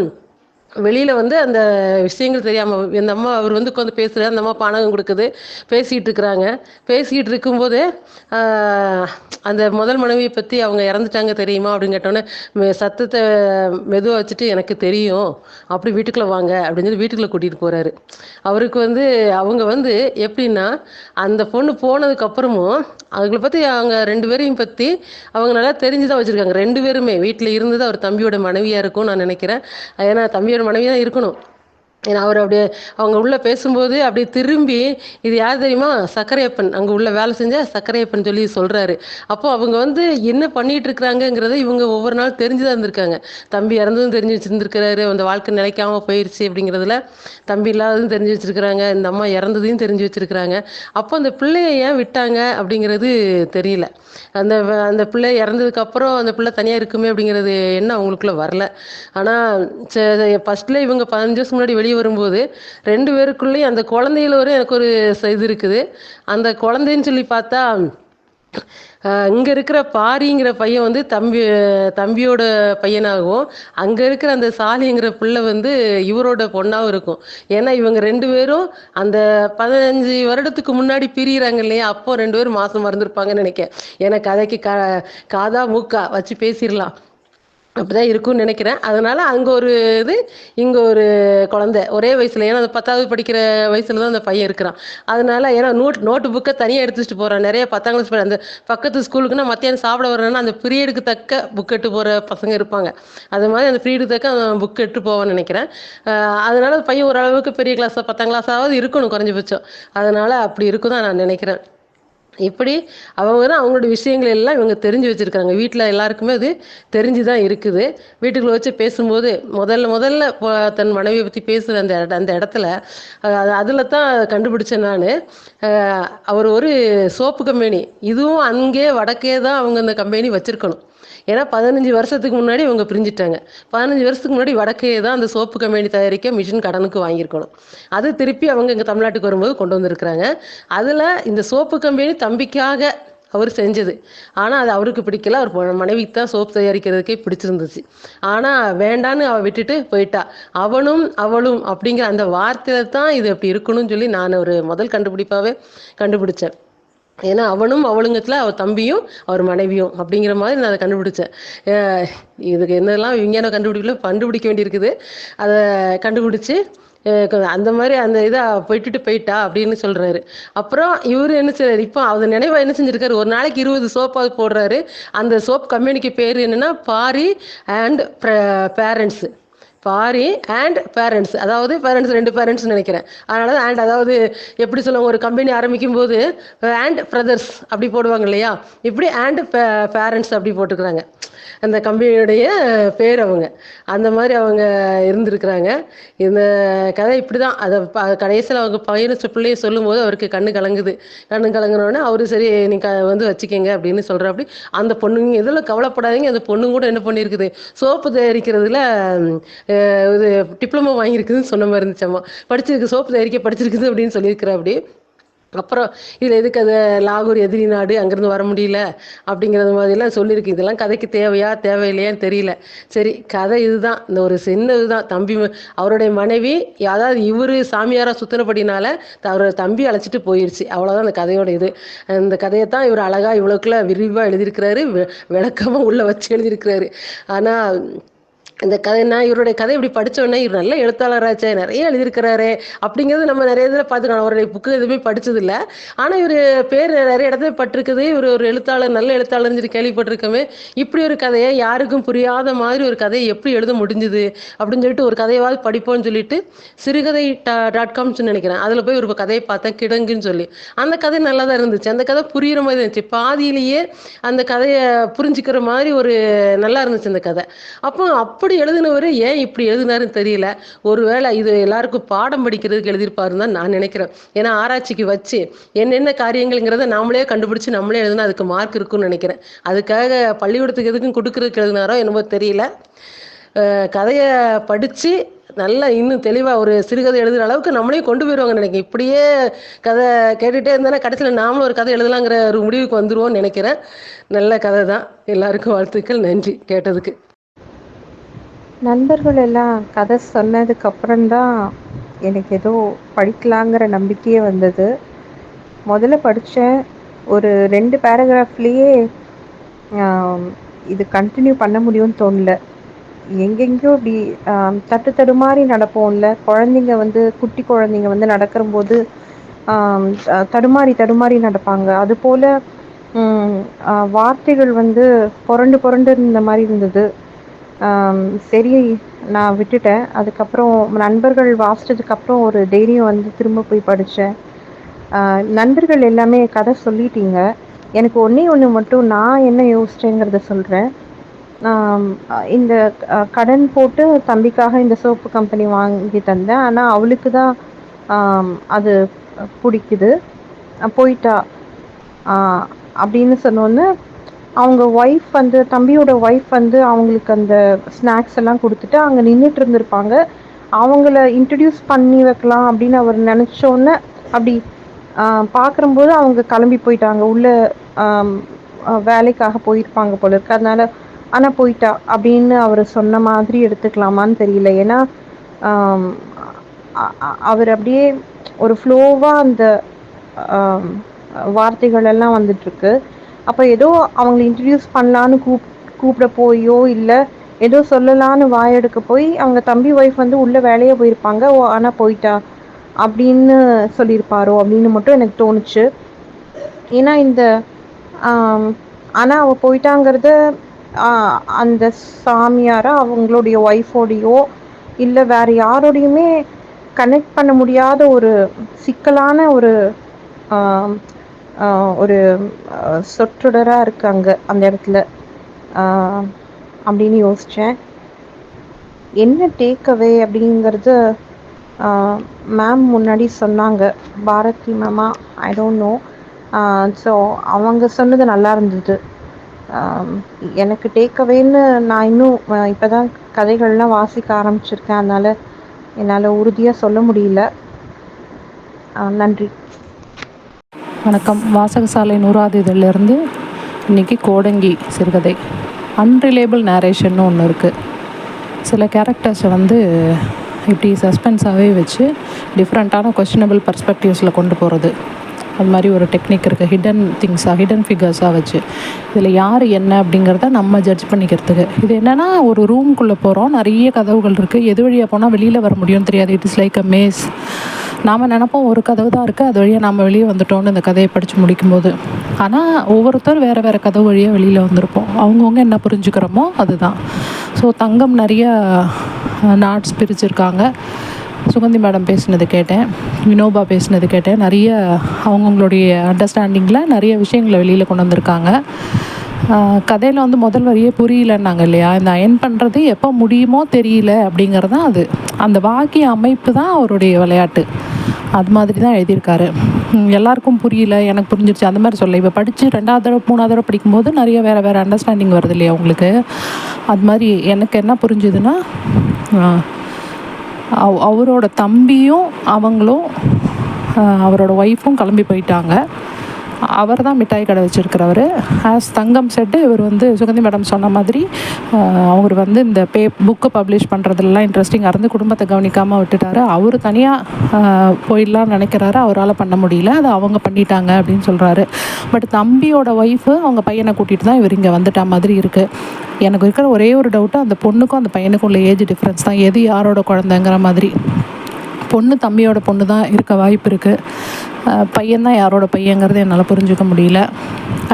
Speaker 2: வெளியில் வந்து அந்த விஷயங்கள் தெரியாமல் இந்த அம்மா அவர் வந்து உட்காந்து பேசுகிறார். அந்த அம்மா பானகம் கொடுக்குது, பேசிகிட்டு இருக்கிறாங்க. பேசிக்கிட்டு இருக்கும்போதே அந்த முதல் மனைவியை பற்றி அவங்க இறந்துட்டாங்க தெரியுமா அப்படின்னு கேட்டோன்னே சத்தத்தை மெதுவாக வச்சுட்டு எனக்கு தெரியும், அப்படி வீட்டுக்குள்ளே வாங்க அப்படின்னு சொல்லி வீட்டுக்குள்ளே கூட்டிகிட்டு போகிறாரு. அவருக்கு வந்து அவங்க வந்து எப்படின்னா, அந்த பொண்ணு போனதுக்கப்புறமும் அவங்கள பற்றி அவங்க 2 பேரையும் பற்றி அவங்க நல்லா தெரிஞ்சு தான் வச்சுருக்காங்க. 2 பேருமே வீட்டில் இருந்தது அவர் தம்பியோட மனைவியாக இருக்கும் நான் நினைக்கிறேன். ஏன்னா தம்பியோட மனைவி தான் இருக்கணும். ஏன்னா அவர் அப்படியே அவங்க உள்ளே பேசும்போது அப்படியே திரும்பி, இது யார் தெரியுமா, சர்க்கரையப்பன், அங்கே உள்ள வேலை செஞ்ச சர்க்கரையப்பன் சொல்லி சொல்கிறாரு. அப்போது அவங்க வந்து என்ன பண்ணிகிட்டு இருக்கிறாங்கங்கிறத இவங்க ஒவ்வொரு நாள் தெரிஞ்சு தான் இருந்திருக்காங்க. தம்பி இறந்ததும் தெரிஞ்சு வச்சுருந்துருக்கிறாரு, அந்த வாழ்க்கை நிலைக்காமல் போயிடுச்சு அப்படிங்கிறதுல தம்பி இல்லாததும் தெரிஞ்சு வச்சுருக்கிறாங்க, இந்த அம்மா இறந்ததையும் தெரிஞ்சு வச்சுருக்கிறாங்க. அப்போ அந்த பிள்ளையை ஏன் விட்டாங்க அப்படிங்கிறது தெரியல. அந்த அந்த பிள்ளை இறந்ததுக்கப்புறம் அந்த பிள்ளை தனியாக இருக்குமே அப்படிங்கிறது என்ன அவங்களுக்குள்ள வரல. ஆனால் ஃபஸ்ட்டில் இவங்க 15 வருஷம் முன்னாடி வெளியே வரும்போது 2 பேருக்குள்ளேயும் அந்த குழந்தையில வரும் எனக்கு ஒரு இது இருக்குது. அந்த குழந்தைன்னு சொல்லி பார்த்தா இங்கே இருக்கிற பாரிங்கிற பையன் வந்து தம்பியோட பையனாகவும், அங்கே இருக்கிற அந்த சாலிங்கிற பிள்ளை வந்து இவரோட பொண்ணாகவும் இருக்கும். ஏன்னா இவங்க 2 பேரும் அந்த 15 வருடத்துக்கு முன்னாடி பிரிகிறாங்க இல்லையா, அப்போ 2 பேரும் மாதம் மறந்துருப்பாங்கன்னு நினைக்கிறேன். ஏன்னா கதைக்கு காதா மூக்கா வச்சு பேசிடலாம், அப்படிதான் இருக்கும்னு நினைக்கிறேன். அதனால அங்கே ஒரு இது, இங்கே ஒரு குழந்தை ஒரே வயசில், ஏன்னா அந்த 10வது படிக்கிற வயசில் தான் அந்த பையன் இருக்கிறான். அதனால ஏன்னா நோட்டு புக்கை தனியாக எடுத்து வச்சுட்டு போகிறான். நிறைய 10ஆம் கிளாஸ் அந்த பக்கத்து ஸ்கூலுக்குன்னா மத்தியானம் சாப்பிட வரேன்னா அந்த பீரியடுக்கு தக்க புக் எட்டு போகிற பசங்க இருப்பாங்க. அது மாதிரி அந்த பீரியடுக்கு தக்க புக் எட்டு போவான்னு நினைக்கிறேன். அதனால பையன் ஓரளவுக்கு பெரிய கிளாஸாக 10ஆம் கிளாஸாவது இருக்கணும் குறைஞ்சபட்சம். அதனால அப்படி இருக்கும் தான் நான் நினைக்கிறேன். இப்படி அவங்க தான் அவங்களோட விஷயங்கள் எல்லாம் இவங்க தெரிஞ்சு வச்சுருக்காங்க. வீட்ல எல்லாருக்குமே அது தெரிஞ்சு தான் இருக்குது. வீட்டுக்குள்ள வச்சு பேசும்போது முதல்ல முதல்ல தன் மனைவிய பத்தி பேசுற அந்த இடத்துல அதில தான் கண்டுபிடிச்சேன் நானு. அ அவர் ஒரு சோப்பு கம்பெனி. இதுவும் அங்கே வடக்கே தான் அவங்க அந்த கம்பெனி வச்சிருக்கணும். ஏன்னா 15 வருஷத்துக்கு முன்னாடி இவங்க பிரிஞ்சுட்டாங்க. 15 வருஷத்துக்கு முன்னாடி வடக்கே தான் அந்த சோப்பு கம்பெனி தயாரிக்க மிஷின் கடனுக்கு வாங்கியிருக்கணும். அது திருப்பி அவங்க இங்க தமிழ்நாட்டுக்கு வரும்போது கொண்டு வந்திருக்கிறாங்க. அதுல இந்த சோப்பு கம்பெனி தம்பிக்காக அவர் செஞ்சது. ஆனா அது அவருக்கு பிடிக்கல. அவர் மனைவிக்கு தான் சோப்பு தயாரிக்கிறதுக்கே பிடிச்சிருந்துச்சு. ஆனா வேண்டான்னு அவ விட்டுட்டு போயிட்டா. அவனும் அவளும் அப்படிங்கிற அந்த வார்த்தையில தான் இது அப்படி இருக்கணும்னு சொல்லி நான் ஒரு முதல் கண்டுபிடிப்பாவே கண்டுபிடிச்சேன். ஏன்னா அவனும் அவளுங்கத்துல அவ தம்பியும் அவர் மனைவியும் அப்படிங்கிற மாதிரி நான் அதை கண்டுபிடிச்சேன். அஹ் இதுக்கு என்னெல்லாம் விஞ்ஞான கண்டுபிடிக்க வேண்டியிருக்குது. அதை கண்டுபிடிச்சு அந்த மாதிரி அந்த இதை போயிட்டுட்டு போயிட்டா அப்படின்னு சொல்றாரு. அப்புறம் இவரு என்ன செய்றாரு, இப்போ அது நினைவா என்ன செஞ்சிருக்காரு, ஒரு நாளைக்கு 20 சோப்பாவது போடுறாரு. அந்த சோப் கம்பெனிக்கு பேர் என்னன்னா Paari and parents. Paari and parents, அதாவது பேரண்ட்ஸ் 2 பேரண்ட்ஸ் நினைக்கிறேன். அதனால தான் அண்ட், அதாவது எப்படி சொல்லுவாங்க, ஒரு கம்பெனி ஆரம்பிக்கும் போது அண்ட் பிரதர்ஸ் அப்படி போடுவாங்க இல்லையா, இப்படி அண்ட் பேரண்ட்ஸ் அப்படி போட்டுக்கிறாங்க அந்த கம்பெனியுடைய பேர். அவங்க அந்த மாதிரி அவங்க இருந்திருக்கிறாங்க. இந்த கதை இப்படி தான். அதை கடைசியில் அவங்க பையனை பிள்ளைய சொல்லும்போது அவருக்கு கண்ணு கலங்குது. கண்ணு கலங்குனோடனே அவரு சரி நீ வந்து வச்சுக்கங்க அப்படின்னு சொல்கிற. அப்படி அந்த பொண்ணுங்க இதில் கவலைப்படாதீங்க, அந்த பொண்ணு கூட என்ன பண்ணியிருக்குது, சோப்பு தயாரிக்கிறதுல இது டிப்ளமோ வாங்கியிருக்குதுன்னு சொன்ன மாதிரி இருந்துச்சம்மா. படிச்சிருக்கு, சோப்பு தயாரிக்க படிச்சிருக்குது அப்படின்னு சொல்லியிருக்கிறா. அப்படி அப்புறம் இதில் எதுக்கு அது லாகூர் எதிரி நாடு, அங்கேருந்து வர முடியல அப்படிங்கிறது மாதிரிலாம் சொல்லியிருக்கு. இதெல்லாம் கதைக்கு தேவையா தேவையில்லையான்னு தெரியல. சரி, கதை இதுதான். இந்த ஒரு சின்ன இதுதான். தம்பி அவருடைய மனைவி, அதாவது இவர் சாமியாராக சுத்தினபடினால அவரோட தம்பி அழைச்சிட்டு போயிடுச்சு. அவ்வளோதான் அந்த கதையோட இது. இந்த கதையை தான் இவர் அழகாக இவ்வளோக்குள்ள விரிவாக எழுதியிருக்கிறாரு, விளக்கமாக உள்ளே வச்சு எழுதியிருக்கிறாரு. ஆனால் இந்த கதை, நான் இவருடைய கதை இப்படி படித்தோடனே இவர் நல்ல எழுத்தாளராச்சே, நிறைய எழுதியிருக்கிறாரு அப்படிங்கிறது நம்ம நிறைய இதில் பார்த்துக்கணும். அவருடைய புக்கு எதுவுமே படித்ததில்ல. ஆனால் இவர் பேர் நிறைய இடத்துல பட்டிருக்குது. இவர் ஒரு எழுத்தாளர், நல்ல எழுத்தாளர்னு சொல்லி கேள்விப்பட்டிருக்கோமே. இப்படி ஒரு கதையை யாருக்கும் புரியாத மாதிரி ஒரு கதையை எப்படி எழுத முடிஞ்சுது அப்படின்னு சொல்லிட்டு ஒரு கதையாவது படிப்போம்னு சொல்லிட்டு சிறுகதை .com நினைக்கிறேன், அதில் போய் ஒரு கதையை பார்த்தேன், கிடங்குன்னு சொல்லி. அந்த கதை நல்லா தான் இருந்துச்சு. அந்த கதை புரிகிற மாதிரி இருந்துச்சு. பாதியிலேயே அந்த கதையை புரிஞ்சுக்கிற மாதிரி ஒரு நல்லா இருந்துச்சு அந்த கதை. அப்படி எழுதினவர் ஏன் இப்படி எழுதினாருன்னு தெரியல. ஒருவேளை இது எல்லாருக்கும் பாடம் படிக்கிறதுக்கு எழுதியிருப்பாருன்னு தான் நான் நினைக்கிறேன். ஏன்னா ஆராய்ச்சிக்கு வச்சு என்னென்ன காரியங்கள்ங்கிறத நாமளே கண்டுபிடிச்சு நம்மளே எழுதினா அதுக்கு மார்க் இருக்குன்னு நினைக்கிறேன். அதுக்காக பள்ளிக்கூடத்துக்கு எதுக்கும் கொடுக்கறதுக்கு எழுதினாரோ என்னமோ தெரியல. கதையை படித்து நல்லா இன்னும் தெளிவாக ஒரு சிறுகதை எழுதுகிற அளவுக்கு நம்மளையும் கொண்டு போயிடுவாங்கன்னு நினைக்கிறேன். இப்படியே கதை கேட்டுகிட்டே இருந்தாலும் கடைசியில் நாமளும் ஒரு கதை எழுதலாங்கிற ஒரு முடிவுக்கு வந்துடுவோம்னு நினைக்கிறேன். நல்ல கதை தான். எல்லாருக்கும் வாழ்த்துக்கள். நன்றி கேட்டதுக்கு.
Speaker 1: நண்பர்கள் எல்லாம் கதை சொன்னதுக்கப்புறம்தான் எனக்கு ஏதோ படிக்கலாங்கிற நம்பிக்கையே வந்தது. முதல்ல படித்தேன், ஒரு 2 பேராகிராஃப்லேயே இது கண்டினியூ பண்ண முடியும்னு தோணல. எங்கெங்கேயோ இப்படி தட்டு தடுமாறி நடப்போம்ல, குழந்தைங்க வந்து குட்டி குழந்தைங்க வந்து நடக்கிறம்போது தடுமாறி தடுமாறி நடப்பாங்க. அதுபோல் வார்த்தைகள் வந்து புரண்டு புரண்டு இருந்த மாதிரி இருந்தது. சரி, நான் விட்டுட்டேன். அதுக்கப்புறம் நண்பர்கள் வாசித்ததுக்கப்புறம் ஒரு தைரியம் வந்து திரும்ப போய் படித்தேன். நண்பர்கள் எல்லாமே கதை சொல்லிட்டீங்க. எனக்கு ஒன்றே ஒன்று மட்டும் நான் என்ன யோசிச்சேங்கிறத சொல்கிறேன். இந்த கடன் போட்டு தம்பிக்காக இந்த சோப்பு கம்பெனி வாங்கி தந்தேன். ஆனால் அவளுக்கு தான் அது பிடிக்குது, போயிட்டா அப்படின்னு சொன்னோன்னே அவங்க ஒய்ஃப் வந்து, தம்பியோட ஒய்ஃப் வந்து அவங்களுக்கு அந்த ஸ்நாக்ஸ் எல்லாம் கொடுத்துட்டு அங்கே நின்றுட்டு இருந்திருப்பாங்க. அவங்கள இன்ட்ரடியூஸ் பண்ணி வைக்கலாம் அப்படின்னு அவர் நினச்சோன்னே அப்படி பார்க்கும்போது அவங்க கிளம்பி போயிட்டாங்க. உள்ள வேலைக்காக போயிருப்பாங்க போல இருக்கு. அதனால ஆனால் போயிட்டா அப்படின்னு அவர் சொன்ன மாதிரி எடுத்துக்கலாமான்னு தெரியல. ஏன்னா அவர் அப்படியே ஒரு ஃப்ளோவாக அந்த வார்த்தைகள் எல்லாம் வந்துட்டுருக்கு. அப்போ ஏதோ அவங்களை இன்ட்ரடியூஸ் பண்ணலான்னு கூப்பிட போயோ இல்லை ஏதோ சொல்லலான்னு வாயெடுக்க போய் அவங்க தம்பி ஒய்ஃப் வந்து உள்ள வேலையே போயிருப்பாங்க. ஆனால் போயிட்டா அப்படின்னு சொல்லியிருப்பாரோ அப்படின்னு மட்டும் எனக்கு தோணுச்சு. ஏன்னா இந்த ஆனால் அவள் போயிட்டாங்கிறத அந்த சாமியாரா அவங்களுடைய ஒய்ஃபோடையோ இல்லை வேற யாரோடையுமே கனெக்ட் பண்ண முடியாத ஒரு சிக்கலான ஒரு
Speaker 3: ஒரு சொற்றொடராக இருக்குது அங்கே அந்த இடத்துல அப்படின்னு யோசித்தேன். என்ன டேக்அவே அப்படிங்கிறது மேம் முன்னாடி சொன்னாங்க, பாரதி மேமா, ஐ டோன்ட் நோ. ஸோ அவங்க சொன்னது நல்லா இருந்தது. எனக்கு டேக்அவேன்னு நான் இன்னும் இப்போ தான் கதைகள்லாம் வாசிக்க ஆரம்பிச்சிருக்கேன், அதனால் என்னால் உறுதியாக சொல்ல முடியல. நன்றி.
Speaker 4: வணக்கம். வாசகசாலை 100வது இதழிலிருந்து இன்றைக்கி கோடங்கி சிறுகதை. அன்ரிலேபிள் நேரேஷன்னு ஒன்று இருக்குது. சில கேரக்டர்ஸை வந்து இப்படி சஸ்பென்ஸாகவே வச்சு டிஃப்ரெண்ட்டான கொஸ்டினபிள் பர்ஸ்பெக்டிவ்ஸில் கொண்டு போகிறது, அது மாதிரி ஒரு டெக்னிக் இருக்குது. ஹிடன் ஃபிகர்ஸாக வச்சு இதில் யார் என்ன அப்படிங்கிறத நம்ம ஜட்ஜ் பண்ணிக்கிறதுக்கு. இது என்னென்னா, ஒரு ரூம்குள்ளே போகிறோம், நிறைய கதவுகள் இருக்குது, எது வழியாக போனால் வெளியில் வர முடியும்னு தெரியாது. It is like a maze. நாம் நினப்போம் ஒரு கதவு தான் இருக்குது, அது வழியாக நம்ம வெளியே வந்துட்டோன்னு இந்த கதையை படித்து முடிக்கும்போது. ஆனால் ஒவ்வொருத்தர் வேறு வேறு கதவு வழியாக வெளியில் வந்திருப்போம். அவங்கவுங்க என்ன புரிஞ்சுக்கிறோமோ அதுதான். ஸோ தங்கம் நிறைய நாட்ஸ் பிரிச்சுருக்காங்க. சுகந்தி மேடம் பேசினது கேட்டேன், வினோபா பேசினது கேட்டேன். நிறைய அவங்கவுங்களுடைய அண்டர்ஸ்டாண்டிங்கில் நிறைய விஷயங்களை வெளியில் கொண்டு வந்திருக்காங்க. கதையில் வந்து முதல் வரியே புரியலன்னாங்க இல்லையா, இந்த அயன் பண்ணுறது எப்போ முடியுமோ தெரியல அப்படிங்கிறது தான் அது. அந்த வாக்கிய அமைப்பு தான் அவருடைய விளையாட்டு. அது மாதிரி தான் எழுதியிருக்காரு. எல்லாருக்கும் புரியல, எனக்கு புரிஞ்சிருச்சு அந்த மாதிரி சொல்ல. இப்போ படித்து 2வது தடவை 3வது தடவை படிக்கும்போது நிறைய வேறு அண்டர்ஸ்டாண்டிங் வருது இல்லையா உங்களுக்கு. அது மாதிரி எனக்கு என்ன புரிஞ்சுதுன்னா, அவரோட தம்பியும் அவங்களும் அவரோட ஒய்ஃபும் கிளம்பி போயிட்டாங்க. அவர் தான் மிட்டாய் கடை வச்சுருக்கிறவர். ஆஸ் தங்கம் செட்டு, இவர் வந்து சுகந்தி மேடம் சொன்ன மாதிரி அவர் வந்து இந்த புக்கு பப்ளிஷ் பண்ணுறதுலாம் இன்ட்ரெஸ்டிங்காக இருந்து குடும்பத்தை கவனிக்காமல் விட்டுட்டார். அவர் தனியாக போயிடலான்னு நினைக்கிறாரு, அவரால் பண்ண முடியல, அது அவங்க பண்ணிட்டாங்க அப்படின்னு சொல்கிறாரு. பட் தம்பியோட ஒய்ஃபு அவங்க பையனை கூட்டிகிட்டு தான் இவர் இங்கே வந்துட்டா மாதிரி இருக்குது. எனக்கு இருக்கிற ஒரே ஒரு டவுட்டு, அந்த பொண்ணுக்கும் அந்த பையனுக்கும் உள்ள ஏஜ் டிஃப்ரென்ஸ் தான். எது யாரோட குழந்தைங்கிற மாதிரி. பொண்ணு தம்பியோட பொண்ணு தான் இருக்க வாய்ப்பு இருக்குது, பையன்தான் யாரோட பையங்கிறது என்னால் புரிஞ்சுக்க முடியல.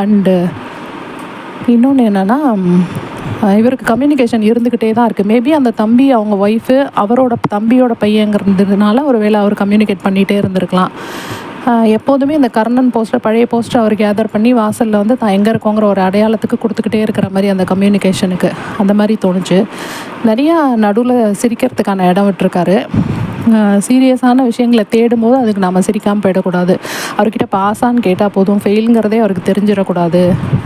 Speaker 4: அண்டு இன்னொன்று என்னென்னா, இவருக்கு கம்யூனிகேஷன் இருந்துக்கிட்டே தான் இருக்குது. மேபி அந்த தம்பி அவங்க ஒய்ஃபு அவரோட தம்பியோட பையங்கிறதுனால ஒரு வேளை அவர் கம்யூனிகேட் பண்ணிகிட்டே இருந்திருக்கலாம். எப்போதுமே இந்த கர்ணன் போஸ்டர், பழைய போஸ்டர் அவர் கேதர் பண்ணி வாசலில் வந்து தான் எங்கே இருக்கோங்கிற ஒரு அடையாளத்துக்கு கொடுத்துக்கிட்டே இருக்கிற மாதிரி அந்த கம்யூனிகேஷனுக்கு அந்த மாதிரி தோணுச்சு. நிறையா நடுவில் சிரிக்கிறதுக்கான இடம் விட்டுருக்காரு. சீரியஸான விஷயங்களை தேடும்போது அதுக்கு நம்ம சிரிக்காமல் போயிடக்கூடாது. அவர்கிட்ட பாஸான்னு கேட்டால் போதும், ஃபெயிலுங்கிறதே அவருக்கு தெரிஞ்சிடக்கூடாது,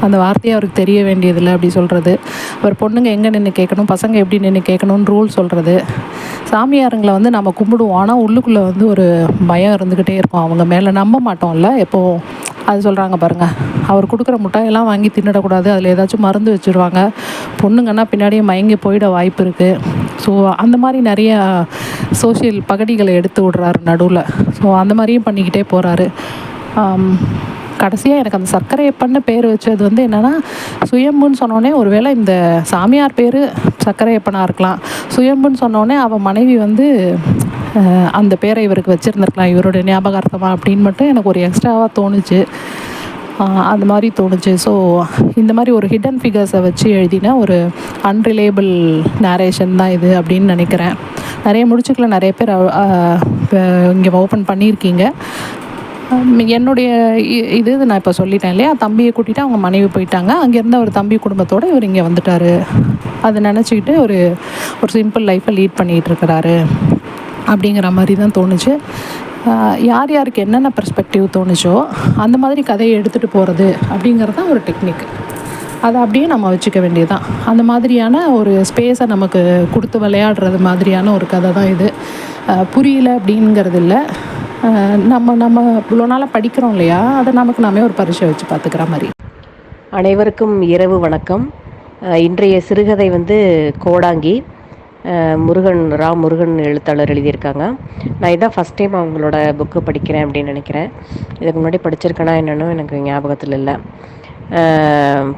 Speaker 4: அந்த வார்த்தையை அவருக்கு தெரிய வேண்டியதில்லை அப்படி சொல்கிறது. அவர் பொண்ணுங்க எங்கே நின்று கேட்கணும், பசங்க எப்படி நின்று கேட்கணும்னு ரூல் சொல்கிறது. சாமியாருங்களை வந்து நம்ம கும்பிடுவோம், ஆனால் உள்ளுக்குள்ளே வந்து ஒரு பயம் இருந்துக்கிட்டே இருக்கும், அவங்க மேலே நம்ப மாட்டோம்ல எப்போவும். அது சொல்கிறாங்க பாருங்கள், அவர் கொடுக்குற முட்டாயெல்லாம் வாங்கி தின்னிடக்கூடாது, அதில் ஏதாச்சும் மருந்து வச்சுருவாங்க, பொண்ணுங்கன்னா பின்னாடியே மயங்கி போயிட வாய்ப்பு இருக்குது. ஸோ அந்த மாதிரி நிறைய சோஷியல் பகடிகளை எடுத்து விடுறாரு நடுவில். ஸோ அந்த மாதிரியும் பண்ணிக்கிட்டே போகிறாரு. கடைசியாக எனக்கு அந்த சர்க்கரையப்பன்னு பேர் வச்சது வந்து என்னென்னா, சுயம்புன்னு சொன்னோடனே ஒருவேளை இந்த சாமியார் பேர் சர்க்கரையப்பனாக இருக்கலாம், சுயம்புன்னு சொன்னோடனே அவன் மனைவி வந்து அந்த பேரை இவருக்கு வச்சுருந்துருக்கலாம் இவருடைய ஞாபகார்த்தமாக அப்படின்னு மட்டும் எனக்கு ஒரு எக்ஸ்ட்ராவாக தோணுச்சு. அந்த மாதிரி தோணுச்சு. ஸோ இந்த மாதிரி ஒரு ஹிடன் ஃபிகர்ஸை வச்சு எழுதின ஒரு அன்ரிலேபிள் நேரேஷன் தான் இது அப்படின்னு நினைக்கிறேன். நிறைய முடிச்சுக்களை நிறைய பேர் இங்கே ஓப்பன் பண்ணியிருக்கீங்க. என்னுடைய இது நான் இப்போ சொல்லிட்டேன் இல்லையா, தம்பியை கூட்டிகிட்டு அவங்க மனைவி போயிட்டாங்க, அங்கேருந்து அவர் தம்பி குடும்பத்தோடு இவர் இங்கே வந்துட்டார். அதை நினச்சிக்கிட்டு ஒரு சிம்பிள் லைஃப்பை லீட் பண்ணிகிட்டு இருக்கிறாரு அப்படிங்கிற மாதிரி தான் தோணுச்சு. யார் யாருக்கு என்னென்ன பெர்ஸ்பெக்டிவ் தோணுச்சோ அந்த மாதிரி கதையை எடுத்துகிட்டு போகிறது அப்படிங்கிறது தான் ஒரு டெக்னிக். அதை அப்படியே நம்ம வச்சுக்க வேண்டியதுதான். அந்த மாதிரியான ஒரு ஸ்பேஸை நமக்கு கொடுத்து விளையாடுறது மாதிரியான ஒரு கதை தான் இது. புரியல அப்படிங்கிறது இல்லை, நம்ம இவ்வளோ நாளாக படிக்கிறோம் இல்லையா, அதை நமக்கு நாமே ஒரு பரிசை வச்சு பார்த்துக்கிற மாதிரி.
Speaker 5: அனைவருக்கும் இரவு வணக்கம். இன்றைய சிறுகதை வந்து கோடாங்கி, முருகன் எழுத்தாளர் எழுதியிருக்காங்க. நான் இதான் ஃபஸ்ட் டைம் அவங்களோட புக்கு படிக்கிறேன் அப்படின்னு நினைக்கிறேன். இதுக்கு முன்னாடி படிச்சிருக்கேனா என்னன்னு எனக்கு ஞாபகத்தில் இல்லை.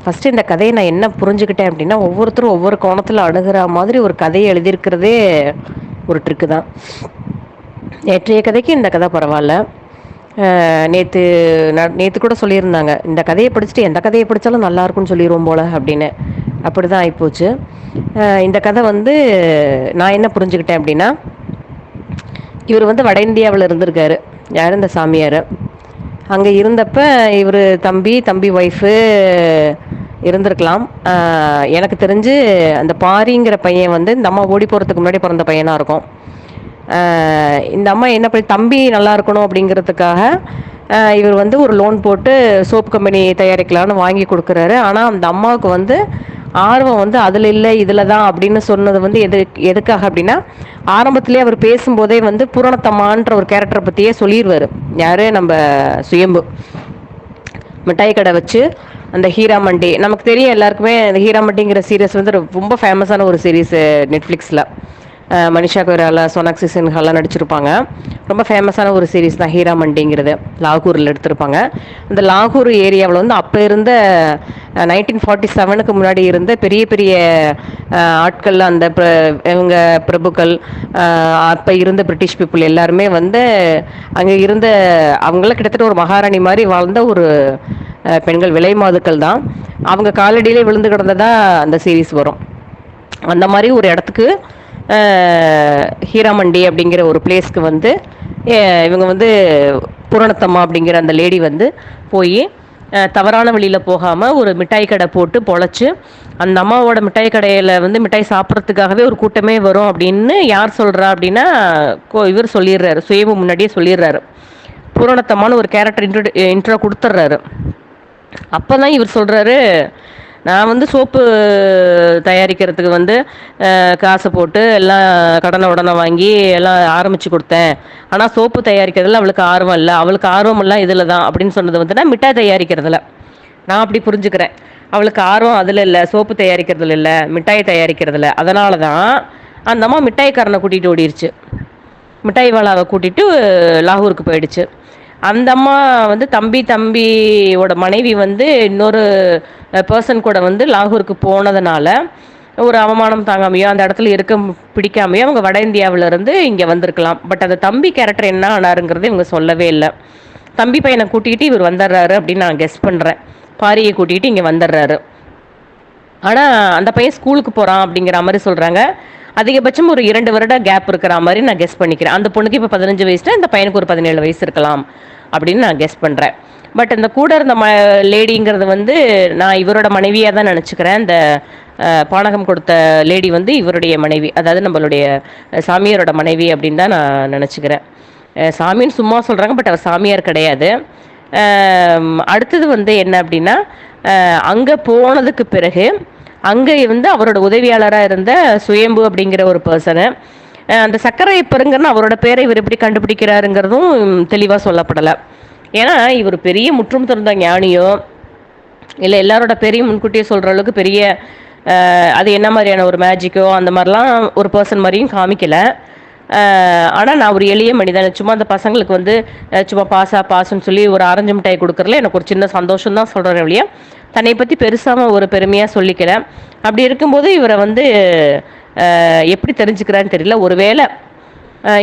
Speaker 5: ஃபஸ்ட்டு இந்த கதையை நான் என்ன புரிஞ்சுக்கிட்டேன் அப்படின்னா, ஒவ்வொருத்தரும் ஒவ்வொரு கோணத்தில் அணுகிற மாதிரி ஒரு கதையை எழுதியிருக்கிறதே ஒரு ட்ரிக்கு தான். நேற்றைய கதைக்கு இந்த கதை பரவாயில்ல. நேற்று கூட சொல்லியிருந்தாங்க, இந்த கதையை படிச்சுட்டு எந்த கதையை படித்தாலும் நல்லா இருக்கும்னு சொல்லிடுவோம் போல் அப்படின்னு. அப்படி தான் ஆகிப்போச்சு. இந்த கதை வந்து நான் என்ன புரிஞ்சுக்கிட்டேன் அப்படின்னா, இவர் வந்து வட இந்தியாவில் இருந்திருக்காரு. யார்? இந்த சாமியார். அங்கே இருந்தப்ப இவர் தம்பி ஒய்ஃபு இருந்திருக்கலாம். எனக்கு தெரிஞ்சு அந்த பாரிங்கிற பையன் வந்து இந்த அம்மா ஓடி போகிறதுக்கு முன்னாடி பிறந்த பையனாக இருக்கும். இந்த அம்மா என்ன பண்ணி தம்பி நல்லா இருக்கணும் அப்படிங்கிறதுக்காக இவர் வந்து ஒரு லோன் போட்டு சோப் கம்பெனி தயாரிக்கலான்னு வாங்கி கொடுக்குறாரு. ஆனால் அந்த அம்மாவுக்கு வந்து ஆர்வம் வந்து அதில் இல்லை இதில் தான் அப்படின்னு சொன்னது வந்து எதுக்காக அப்படின்னா, ஆரம்பத்திலே அவர் பேசும்போதே வந்து பூரணத்தம்மான்ற ஒரு கேரக்டரை பற்றியே சொல்லிடுவார். யார்? நம்ம சுயம்பு. மிட்டாய் கடை வச்சு அந்த ஹீரா மண்டி நமக்கு தெரியும் எல்லாருக்குமே. அந்த ஹீரா மண்டிங்கிற சீரியஸ் வந்து ரொம்ப ஃபேமஸான ஒரு சீரீஸ் நெட்ஃப்ளிக்ஸில். மனிஷா கொய்ராலா, சோனாக்ஷி சின்ஹாலாம் நடிச்சிருப்பாங்க. ரொம்ப ஃபேமஸான ஒரு சீரீஸ் தான் ஹீரா மண்டிங்கிறது. லாகூரில் எடுத்திருப்பாங்க. அந்த லாகூர் ஏரியாவில் வந்து அப்போ இருந்த 1947க்கு முன்னாடி இருந்த பெரிய பெரிய ஆட்கள், அந்த இவங்க பிரபுக்கள், அப்போ இருந்த பிரிட்டிஷ் பீப்புள் எல்லாருமே வந்து அங்கே இருந்த அவங்கள கிட்டத்தட்ட ஒரு மகாராணி மாதிரி வாழ்ந்த ஒரு பெண்கள், விலை மாதுக்கள் தான். அவங்க காலடியிலே விழுந்து கிடந்ததா அந்த சீரீஸ் வரும். அந்த மாதிரி ஒரு இடத்துக்கு ஹீராமண்டி அப்படிங்கிற ஒரு பிளேஸ்க்கு வந்து இவங்க வந்து பூரணத்தம்மா அப்படிங்கிற அந்த லேடி வந்து போய் தவறான வழியில் போகாமல் ஒரு மிட்டாய் கடை போட்டு பொழைச்சி, அந்த அம்மாவோட மிட்டாய் கடையில் வந்து மிட்டாய் சாப்பிட்றதுக்காகவே ஒரு கூட்டமே வரும் அப்படின்னு யார் சொல்கிறா அப்படின்னா, இவர் சொல்லிடுறாரு, சுயம்பு முன்னாடியே சொல்லிடுறாரு. பூரணத்தம்மான்னு ஒரு கேரக்டர் இன்ட்ரோ கொடுத்துட்றாரு. அப்போ தான் இவர் சொல்கிறாரு, நான் வந்து சோப்பு தயாரிக்கிறதுக்கு வந்து காசை போட்டு எல்லாம் கடனை வாங்கி எல்லாம் ஆரம்பித்து கொடுத்தேன். ஆனால் சோப்பு தயாரிக்கிறதுல அவளுக்கு ஆர்வம் இல்லை, அவளுக்கு ஆர்வம் இல்லை இதில் தான் அப்படின்னு சொன்னது வந்து நான் மிட்டாய் தயாரிக்கிறதுல நான் அப்படி புரிஞ்சுக்கிறேன். அவளுக்கு ஆர்வம் அதில் இல்லை, சோப்பு தயாரிக்கிறதுல இல்லை, மிட்டாய் தயாரிக்கிறதுல. அதனால தான் அந்த அம்மா மிட்டாய்க்காரனை கூட்டிகிட்டு ஓடிடுச்சு. மிட்டாய் வாலாவை கூட்டிகிட்டு லாகூருக்கு போயிடுச்சு. அந்த அம்மா வந்து தம்பியோட மனைவி வந்து இன்னொரு பர்சன் கூட வந்து லாகூருக்கு போனதுனால ஒரு அவமானம் தாங்காமையோ அந்த இடத்துல இருக்க பிடிக்காமையோ அவங்க வட இந்தியாவிலேருந்து இங்கே வந்திருக்கலாம். பட் அந்த தம்பி கேரக்டர் என்ன ஆனாருங்கிறது இவங்க சொல்லவே இல்லை. தம்பி பையனை கூட்டிகிட்டு இவர் வந்துடுறாரு அப்படின்னு நான் கெஸ் பண்ணுறேன். பாரியை கூட்டிகிட்டு இங்கே வந்துடுறாரு. ஆனால் அந்த பையன் ஸ்கூலுக்கு போகிறான் அப்படிங்கிற மாதிரி சொல்கிறாங்க. அதிகபட்சம் ஒரு 2 வருட கேப் இருக்கிற மாதிரி நான் கெஸ் பண்ணிக்கிறேன். அந்த பொண்ணுக்கு இப்போ 15 வயசுனா இந்த பையனுக்கு ஒரு 17 வயசு இருக்கலாம் அப்படின்னு நான் கெஸ் பண்ணுறேன். பட் இந்த கூட இருந்த லேடிங்கிறது வந்து நான் இவரோட மனைவியாக தான் நினச்சிக்கிறேன். இந்த பானகம் கொடுத்த லேடி வந்து இவருடைய மனைவி, அதாவது நம்மளுடைய சாமியாரோட மனைவி அப்படின்னு தான் நான் நினச்சிக்கிறேன். சாமின்னு சும்மா சொல்கிறாங்க, பட் அவர் சாமியார் கிடையாது. அடுத்தது வந்து என்ன அப்படின்னா, அங்கே போனதுக்கு பிறகு அங்கே வந்து அவரோட உதவியாளராக இருந்த சுயம்பு அப்படிங்கிற ஒரு பர்சனு, அந்த சக்கரையப்பருங்கன்னு அவரோட பேரை இவர் எப்படி கண்டுபிடிக்கிறாருங்கிறதும் தெளிவாக சொல்லப்படலை. ஏன்னா இவர் பெரிய முற்றும் திறந்த ஞானியோ இல்லை எல்லாரோட பேரையும் முன்கூட்டியே சொல்கிற அளவுக்கு பெரிய அது என்ன மாதிரியான ஒரு மேஜிக்கோ அந்த மாதிரிலாம் ஒரு பர்சன் மாதிரியும் காமிக்கலை. ஆனால் நான் ஒரு எளிய மனிதன், சும்மா அந்த பசங்களுக்கு வந்து சும்மா பாசுன்னு சொல்லி ஒரு ஆரஞ்சு மிட்டாய் கொடுக்குறதுல எனக்கு ஒரு சின்ன சந்தோஷம் தான் சொல்கிறேன் வழியா, தன்னை பற்றி பெருசாக ஒரு பெருமையாக சொல்லிக்கல. அப்படி இருக்கும்போது இவரை வந்து எப்படி தெரிஞ்சுக்கிறான்னு தெரியல. ஒருவேளை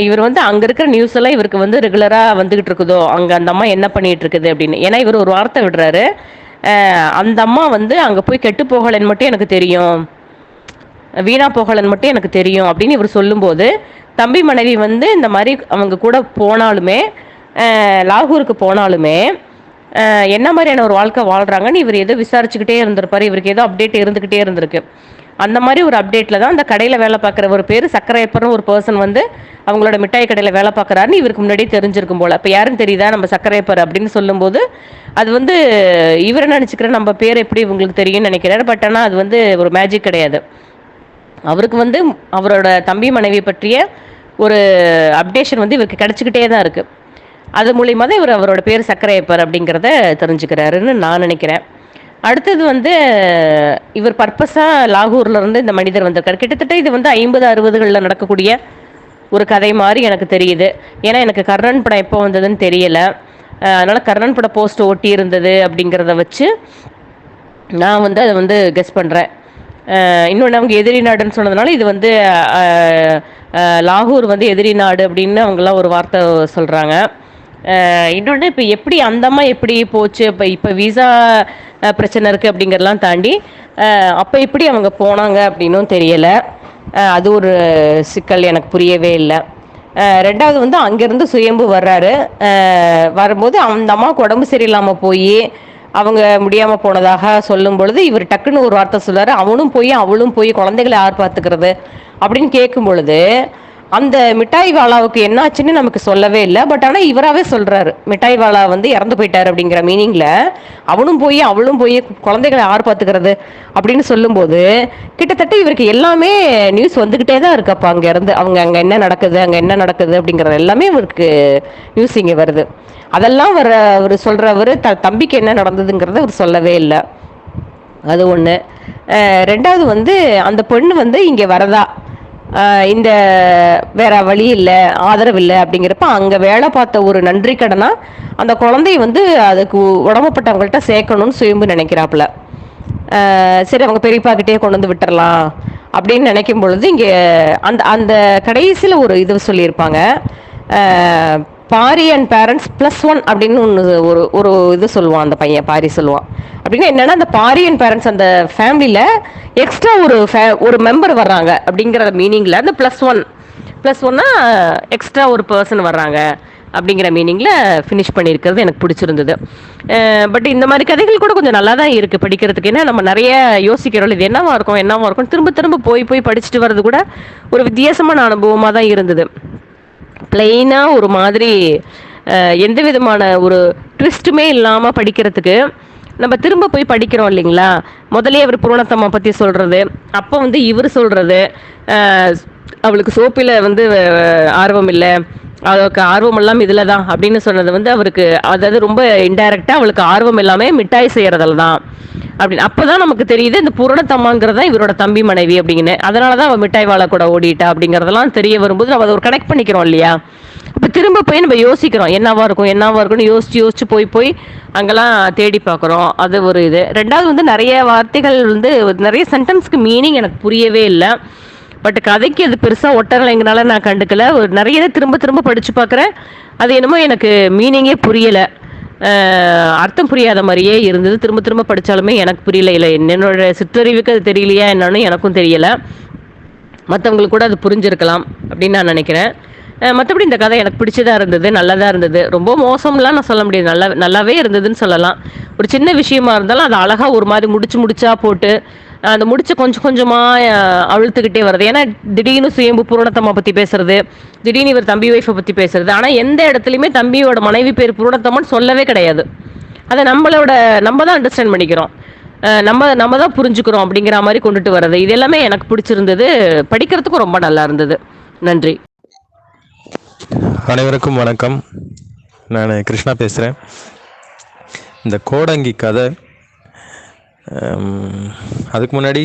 Speaker 5: இவர் வந்து அங்கே இருக்கிற நியூஸ் எல்லாம் இவருக்கு வந்து ரெகுலராக வந்துகிட்டு இருக்குதோ, அங்கே அந்த அம்மா என்ன பண்ணிகிட்டு இருக்குது அப்படின்னு. ஏன்னா இவர் ஒரு வார்த்தை விடுறாரு, அந்த அம்மா வந்து அங்கே போய் கெட்டு போகலைன்னு மட்டும் எனக்கு தெரியும், வீணா போகலன்னு மட்டும் எனக்கு தெரியும் அப்படின்னு இவர் சொல்லும்போது, தம்பி மனைவி வந்து இந்த மாதிரி அவங்க கூட போனாலுமே லாகூருக்கு போனாலுமே என்ன மாதிரியான ஒரு வாழ்க்கை வாழ்கிறாங்கன்னு இவர் ஏதோ விசாரிச்சுக்கிட்டே இருந்திருப்பார். இவருக்கு ஏதோ அப்டேட் இருந்துக்கிட்டே இருந்திருக்கு. அந்த மாதிரி ஒரு அப்டேட்டில் தான் அந்த கடையில் வேலை பார்க்குற ஒரு பேர் சக்கரையப்பர்னு ஒரு பர்சன் வந்து அவங்களோட மிட்டாய் கடையில் வேலை பார்க்குறாருன்னு இவருக்கு முன்னாடியே தெரிஞ்சிருக்கும் போல். இப்போ யாரும் தெரியுதா நம்ம சக்கரையப்பர் அப்படின்னு சொல்லும்போது அது வந்து இவரை நினச்சிக்கிற நம்ம பேர் எப்படி இவங்களுக்கு தெரியும்னு நினைக்கிறாரு. பட் ஆனால் அது வந்து ஒரு மேஜிக் கிடையாது. அவருக்கு வந்து அவரோட தம்பி மனைவி பற்றிய ஒரு அப்டேஷன் வந்து இவருக்கு கிடச்சிக்கிட்டே தான் இருக்குது. அது மூலிமா தான் இவர் அவரோட பேர் சக்கரையப்பர் அப்படிங்கிறத தெரிஞ்சுக்கிறாருன்னு நான் நினைக்கிறேன். அடுத்தது வந்து இவர் பர்பஸாக லாகூர்லேருந்து இந்த மனிதர் வந்திருக்காரு. கிட்டத்தட்ட இது வந்து 50-60களில் நடக்கக்கூடிய ஒரு கதை மாதிரி எனக்கு தெரியுது. ஏன்னா எனக்கு கர்ணன் படம் எப்போ வந்ததுன்னு தெரியலை. அதனால் கர்ணன் படம் போஸ்ட் ஒட்டி இருந்தது அப்படிங்கிறத வச்சு நான் வந்து அதை வந்து கெஸ் பண்ணுறேன். இன்னொன்று அவங்க எதிரி நாடுன்னு சொன்னதுனால இது வந்து லாகூர் வந்து எதிரி நாடு அப்படின்னு அவங்களாம் ஒரு வார்த்தை சொல்கிறாங்க. இன்னொன்று இப்போ எப்படி அந்தம்மா எப்படி போச்சு, இப்போ விசா பிரச்சனை இருக்குது அப்படிங்கிறதெல்லாம் தாண்டி அப்போ எப்படி அவங்க போனாங்க அப்படின்னும் தெரியலை. அது ஒரு சிக்கல் எனக்கு புரியவே இல்லை. ரெண்டாவது வந்து அங்கேருந்து சுயம்பு வர்றாரு. வரும்போது அந்த அம்மாவுக்கு உடம்பு சரியில்லாமல் போய் அவங்க முடியாமல் போனதாக சொல்லும் பொழுது இவர் டக்குன்னு ஒரு வார்த்தை சொல்றாரு, அவளும் போய் குழந்தைகளை யார் பார்த்துக்கிறது அப்படின்னு கேட்கும் பொழுது அந்த மிட்டாய் வாலாவுக்கு என்னாச்சுன்னு நமக்கு சொல்லவே இல்லை. பட் ஆனால் இவராகவே சொல்றாரு, மிட்டாய் வாலா வந்து இறந்து போயிட்டாரு அப்படிங்கிற மீனிங்ல அவளும் போய் குழந்தைகளை யார் பார்த்துக்கிறது அப்படின்னு சொல்லும்போது கிட்டத்தட்ட இவருக்கு எல்லாமே நியூஸ் வந்துகிட்டே தான் இருக்கு. அப்போ அங்க இருந்து அங்க என்ன நடக்குது அப்படிங்கறது எல்லாமே இவருக்கு நியூஸ் இங்க வருது. அதெல்லாம் அவர் சொல்றவரு தம்பிக்கு என்ன நடந்ததுங்கிறத அவர் சொல்லவே இல்லை. அது ஒன்று. ரெண்டாவது வந்து அந்த பொண்ணு வந்து இங்கே வரதா இந்த வேற வழி இல்லை, ஆதரவு இல்லை அப்படிங்கிறப்ப அங்கே வேலை பார்த்த ஒரு நன்றி கடனா அந்த குழந்தைய வந்து அதுக்கு உடம்புப்பட்டவங்கள்ட்ட சேர்க்கணும்னு சுயம்பு நினைக்கிறாப்புல. சரி அவங்க பெரியப்பாக்கிட்டே கொண்டு வந்து விட்டுறலாம் அப்படின்னு நினைக்கும் பொழுது இங்கே அந்த அந்த கடைசியில் ஒரு இது சொல்லியிருப்பாங்க, பாரி அண்ட் பேரண்ட்ஸ் +1 அப்படின்னு ஒரு இது சொல்லுவான் அந்த பையன், பாரி சொல்லுவான். அப்படின்னா என்னன்னா அந்த பாரி அண்ட் பேரண்ட்ஸ் அந்த ஃபேமிலியில் எக்ஸ்ட்ரா ஒரு மெம்பர் வர்றாங்க அப்படிங்கிற மீனிங்கில் அந்த +1 எக்ஸ்ட்ரா ஒரு பர்சன் வர்றாங்க அப்படிங்கிற மீனிங்கில் ஃபினிஷ் பண்ணியிருக்கிறது எனக்கு பிடிச்சிருந்தது. பட் இந்த மாதிரி கதைகள் கூட கொஞ்சம் நல்லா தான் இருக்குது படிக்கிறதுக்கு. ஏன்னா நம்ம நிறைய யோசிக்கிறோம், இது என்னவா இருக்கும் திரும்ப திரும்ப போய் படிச்சுட்டு வர்றது கூட ஒரு வித்தியாசமான அனுபவமாக தான் இருந்தது. பிளெயினாக ஒரு மாதிரி எந்த விதமான ஒரு ட்விஸ்ட்டுமே இல்லாமல் படிக்கிறதுக்கு நம்ம திரும்ப போய் படிக்கிறோம் இல்லைங்களா. முதலே அவர் பூரணத்தம்மா பற்றி சொல்கிறது, அப்போ வந்து இவர் சொல்கிறது அவளுக்கு சோப்பில் வந்து ஆர்வம் இல்லை, அவளுக்கு ஆர்வம் எல்லாம் இதில் தான் அப்படின்னு சொன்னது வந்து அவருக்கு அதாவது ரொம்ப இன்டைரக்டாக அவளுக்கு ஆர்வம் எல்லாமே மிட்டாய் செய்கிறதுல தான் அப்படின்னு. அப்போ தான் நமக்கு தெரியுது இந்த பூரணத்தம்மாங்கிறது தான் இவரோட தம்பி மனைவி அப்படின்னு. அதனால தான் அவள் மிட்டாய் வாழை கூட ஓடிட்டா அப்படிங்கிறதெல்லாம் தெரிய வரும்போது நம்ம அதை ஒரு கனெக்ட் பண்ணிக்கிறோம் இல்லையா. அப்போ திரும்ப போய் நம்ம யோசிக்கிறோம் என்னவா இருக்கும்னு யோசிச்சு போய் அங்கெல்லாம் தேடி பார்க்குறோம். அது ஒரு இது. ரெண்டாவது வந்து நிறைய வார்த்தைகள் வந்து நிறைய சென்டென்ஸ்க்கு மீனிங் எனக்கு புரியவே இல்லை. பட் கதைக்கு அது பெருசாக ஒட்டலைங்கனால நான் கண்டுக்கல. ஒரு நிறைய திரும்ப படித்து பார்க்குறேன், அது என்னமோ எனக்கு மீனிங்கே புரியலை, அர்த்தம் புரியாத மாதிரியே இருந்தது. திரும்ப படித்தாலுமே எனக்கு புரியல. இல்லை என்னோட சிற்றறிவுக்கு அது தெரியலையா என்னன்னு எனக்கும் தெரியலை. மற்றவங்களுக்கு கூட அது புரிஞ்சிருக்கலாம் அப்படின்னு நான் நினைக்கிறேன். மற்றபடி இந்த கதை எனக்கு பிடிச்சதாக இருந்தது, நல்லதாக இருந்தது. ரொம்ப மோசம்லாம் நான் சொல்ல முடியாது, நல்லாவே இருந்ததுன்னு சொல்லலாம். ஒரு சின்ன விஷயமா இருந்தாலும் அது அழகாக ஒரு மாதிரி முடிச்சா போட்டு அந்த முடிச்ச கொஞ்சமாக அழுத்துக்கிட்டே வருது. ஏன்னா திடீர்னு சுயம்பு பூரணத்தம்மா பற்றி பேசுறது, திடீர்னு இவர் தம்பி ஒய்ஃபை பற்றி பேசுறது. ஆனால் எந்த இடத்துலையுமே தம்பியோட மனைவி பேர் பூரணத்தம்மான்னு சொல்லவே கிடையாது. அதை நம்ம தான் அண்டர்ஸ்டாண்ட் பண்ணிக்கிறோம், நம்ம தான் புரிஞ்சுக்கிறோம் அப்படிங்கிற மாதிரி கொண்டுட்டு வர்றது. இது எல்லாமே எனக்கு பிடிச்சிருந்தது, படிக்கிறதுக்கும் ரொம்ப நல்லா இருந்தது. நன்றி.
Speaker 6: அனைவருக்கும் வணக்கம். நான் கிருஷ்ணா பேசுகிறேன். இந்த கோடங்கி கதை அதுக்கு முன்னாடி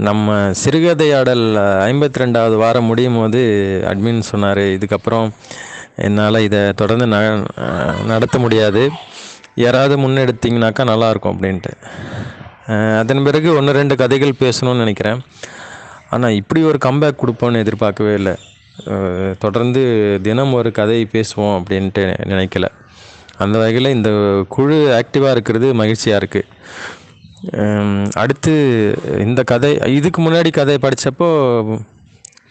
Speaker 6: நம்ம சிறுகதையாடல் 52வது வாரம் முடியும் போது அட்மின் சொன்னார், இதுக்கப்புறம் என்னால் இதை தொடர்ந்து நடத்த முடியாது, யாராவது முன்னெடுத்திங்கனாக்கா நல்லாயிருக்கும் அப்படின்ட்டு. அதன் பிறகு 1-2 கதைகள் பேசணும்னு நினைக்கிறேன். ஆனால் இப்படி ஒரு கம்பேக் கொடுப்போன்னு எதிர்பார்க்கவே இல்லை. தொடர்ந்து தினம் ஒரு கதை பேசுவோம் அப்படின்ட்டு நினைக்கல. அந்த வகையில் இந்த குழு ஆக்டிவாக இருக்கிறது மகிழ்ச்சியாக இருக்குது. அடுத்து இந்த கதை, இதுக்கு முன்னாடி கதை படித்தப்போ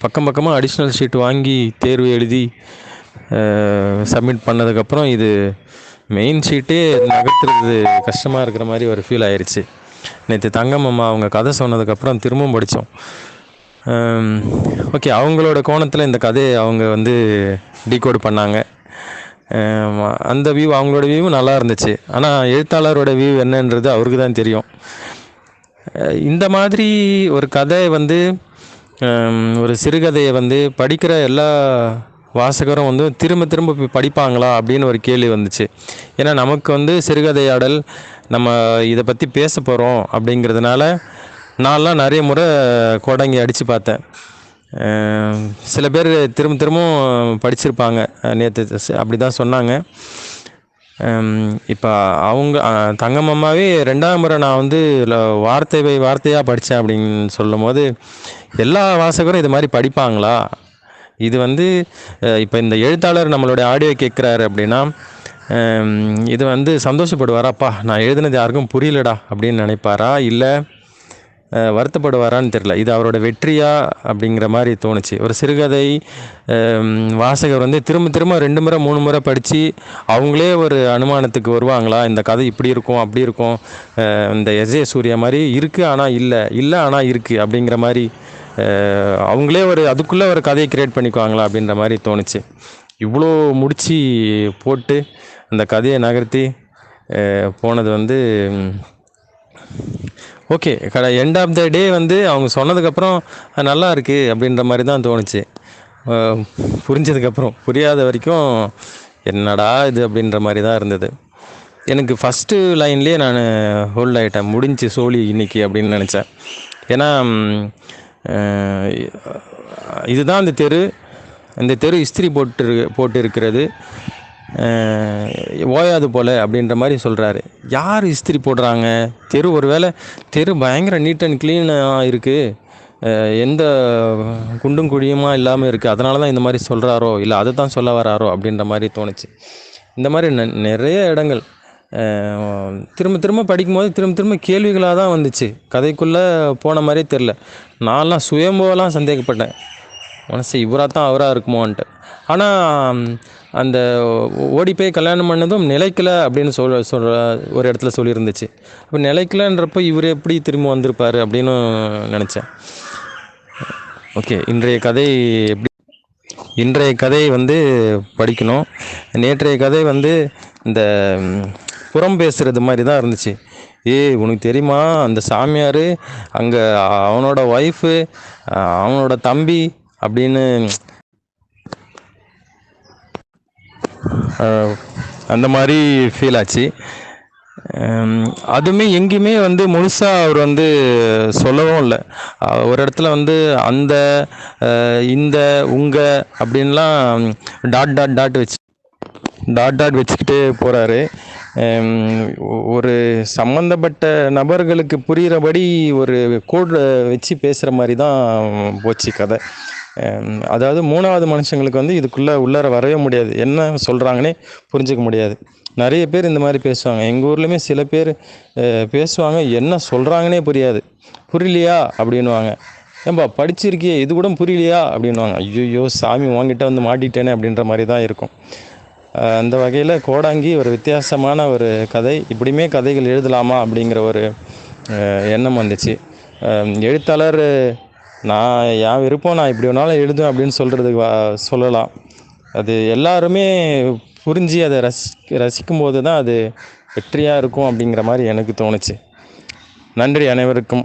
Speaker 6: பக்கமாக அடிஷ்னல் ஷீட் வாங்கி தேர்வு எழுதி சப்மிட் பண்ணதுக்கப்புறம் இது மெயின் ஷீட்டே நகர்த்துறது கஷ்டமாக இருக்கிற மாதிரி ஒரு ஃபீல் ஆயிடுச்சு. நேற்று தங்கம்மா அவங்க கதை சொன்னதுக்கப்புறம் திரும்பவும் படித்தோம். ஓகே, அவங்களோட கோணத்தில் இந்த கதையை அவங்க வந்து டீகோட் பண்ணாங்க. அந்த வியூ, அவங்களோட வியூ நல்லா இருந்துச்சு. ஆனால் எழுத்தாளரோட வியூ என்னன்றது அவருக்கு தான் தெரியும். இந்த மாதிரி ஒரு கதை வந்து ஒரு சிறுகதையை வந்து படிக்கிற எல்லா வாசகரும் வந்து திரும்ப படிப்பாங்களா அப்படின்னு ஒரு கேள்வி வந்துச்சு. ஏன்னா நமக்கு வந்து சிறுகதையாடல் நம்ம இதை பற்றி பேச போகிறோம் அப்படிங்கிறதுனால நான்லாம் நிறைய முறை கோடங்கி அடித்து பார்த்தேன். சில பேர் திரும்பவும் படிச்சிருப்பாங்க, நேற்று அப்படி தான் சொன்னாங்க. இப்போ அவங்க தங்கம்மாவே 2ஆம் முறை நான் வந்து வார்த்தையாக படித்தேன் அப்படின்னு சொல்லும் போது எல்லா வாசகரும் இது மாதிரி படிப்பாங்களா, இது வந்து இப்போ இந்த எழுத்தாளர் நம்மளுடைய ஆடியோ கேட்குறாரு அப்படின்னா இது வந்து சந்தோஷப்படுவாராப்பா, நான் எழுதுனது யாருக்கும் புரியலடா அப்படின்னு நினைப்பாரா, இல்லை வருத்தப்படுவாரான்னு தெரில. இது அவரோட வெற்றியா அப்படிங்கிற மாதிரி தோணுச்சு. ஒரு சிறுகதை வாசகர் வந்து திரும்ப திரும்ப 2 முறை 3 முறை படித்து அவங்களே ஒரு அனுமானத்துக்கு வருவாங்களா, இந்த கதை இப்படி இருக்கும் அப்படி இருக்கும், இந்த எஸ்ஏ சூர்யா மாதிரி இருக்குது ஆனால் இல்லை, இல்லை ஆனால் இருக்குது அப்படிங்கிற மாதிரி அவங்களே ஒரு அதுக்குள்ளே ஒரு கதையை கிரியேட் பண்ணிக்குவாங்களா அப்படின்ற மாதிரி தோணுச்சு. இவ்வளோ முடிச்சு போட்டு அந்த கதையை நகர்த்தி போனது வந்து ஓகே. எண்ட் ஆஃப் த டே வந்து அவங்க சொன்னதுக்கப்புறம் நல்லா இருக்குது அப்படின்ற மாதிரி தான் தோணுச்சு. புரிஞ்சதுக்கப்புறம், புரியாத வரைக்கும் என்னடா இது அப்படின்ற மாதிரி தான் இருந்தது. எனக்கு ஃபஸ்ட்டு லைன்லேயே நான் ஹோல்ட் ஆகிட்டேன். முடிஞ்சு சோழி இன்னைக்கு அப்படின்னு நினச்சேன். ஏன்னா இதுதான் அந்த தெரு, இந்த தெரு இஸ்திரி போட்டு இருக்கிறது ஓயாது போல் அப்படின்ற மாதிரி சொல்கிறாரு. யார் இஸ்திரி போடுறாங்க? தெரு ஒருவேளை தெரு பயங்கர நீட் அண்ட் க்ளீனாக இருக்குது, எந்த குண்டும் குழியுமா இல்லாமல் இருக்குது, அதனால தான் இந்த மாதிரி சொல்கிறாரோ, இல்லை அதை தான் சொல்ல வராரோ அப்படின்ற மாதிரி தோணுச்சு. இந்த மாதிரி நிறைய இடங்கள் திரும்ப திரும்ப படிக்கும்போது திரும்ப கேள்விகளாக தான் வந்துச்சு. கதைக்குள்ளே போன மாதிரியே தெரில. நான்லாம் சுயம்போலாம் சந்தேகப்பட்டேன், மனசு இவராக தான் அவராக இருக்குமோன்ட்டு. ஆனால் அந்த ஓடி போய் கல்யாணம் பண்ணதும் நிலைக்கலை அப்படின்னு சொல்கிற ஒரு இடத்துல சொல்லியிருந்துச்சு. அப்போ நிலைக்கலைன்றப்போ இவர் எப்படி திரும்ப வந்திருப்பார் அப்படின்னு நினச்சேன். ஓகே, இன்றைய கதை வந்து படிக்கணும். நேற்றைய கதை வந்து இந்த புறம் பேசுகிறது மாதிரி தான் இருந்துச்சு. உனக்கு தெரியுமா, அந்த சாமியார் அங்கே அவனோட ஒய்ஃபு, அவனோட தம்பி அப்படின்னு அந்த மாதிரி ஃபீல் ஆச்சு. அதுவுமே எங்கேயுமே வந்து முழுசாக அவர் வந்து சொல்லவும் இல்லை. ஒரு இடத்துல வந்து அந்த இந்த உங்க அப்படின்லாம் டாட் வச்சுக்கிட்டே போகிறாரு. ஒரு சம்மந்தப்பட்ட நபர்களுக்கு புரிகிறபடி ஒரு கோடு வச்சு பேசுகிற மாதிரி தான் போச்சு கதை. அதாவது 3வது மனுஷங்களுக்கு வந்து இதுக்குள்ளே உள்ளார வரவே முடியாது, என்ன சொல்கிறாங்கன்னே புரிஞ்சிக்க முடியாது. நிறைய பேர் இந்த மாதிரி பேசுவாங்க. எங்கள் ஊர்லேயுமே சில பேர் பேசுவாங்க, என்ன சொல்கிறாங்கன்னே புரியாது. புரியலையா அப்படின்வாங்க. ஏன்பா படிச்சிருக்கியே, இது கூட புரியலையா அப்படின்வாங்க. ஐயோ சாமி வாங்கிட்ட வந்து மாட்டிட்டேனே அப்படின்ற மாதிரி தான் இருக்கும். அந்த வகையில் கோடாங்கி ஒரு வித்தியாசமான ஒரு கதை. இப்படியுமே கதைகள் எழுதலாமா அப்படிங்கிற ஒரு எண்ணம் வந்துச்சு. எழுத்தாளர் நான் என் விருப்பம், நான் இப்படி ஒன்றாலும் எழுதும் அப்படின்னு சொல்கிறதுக்கு சொல்லலாம். அது எல்லாருமே புரிஞ்சு அதை ரசிக்கும் போது தான் அது வெற்றியாக இருக்கும் அப்படிங்கிற மாதிரி எனக்கு தோணுச்சு. நன்றி அனைவருக்கும்.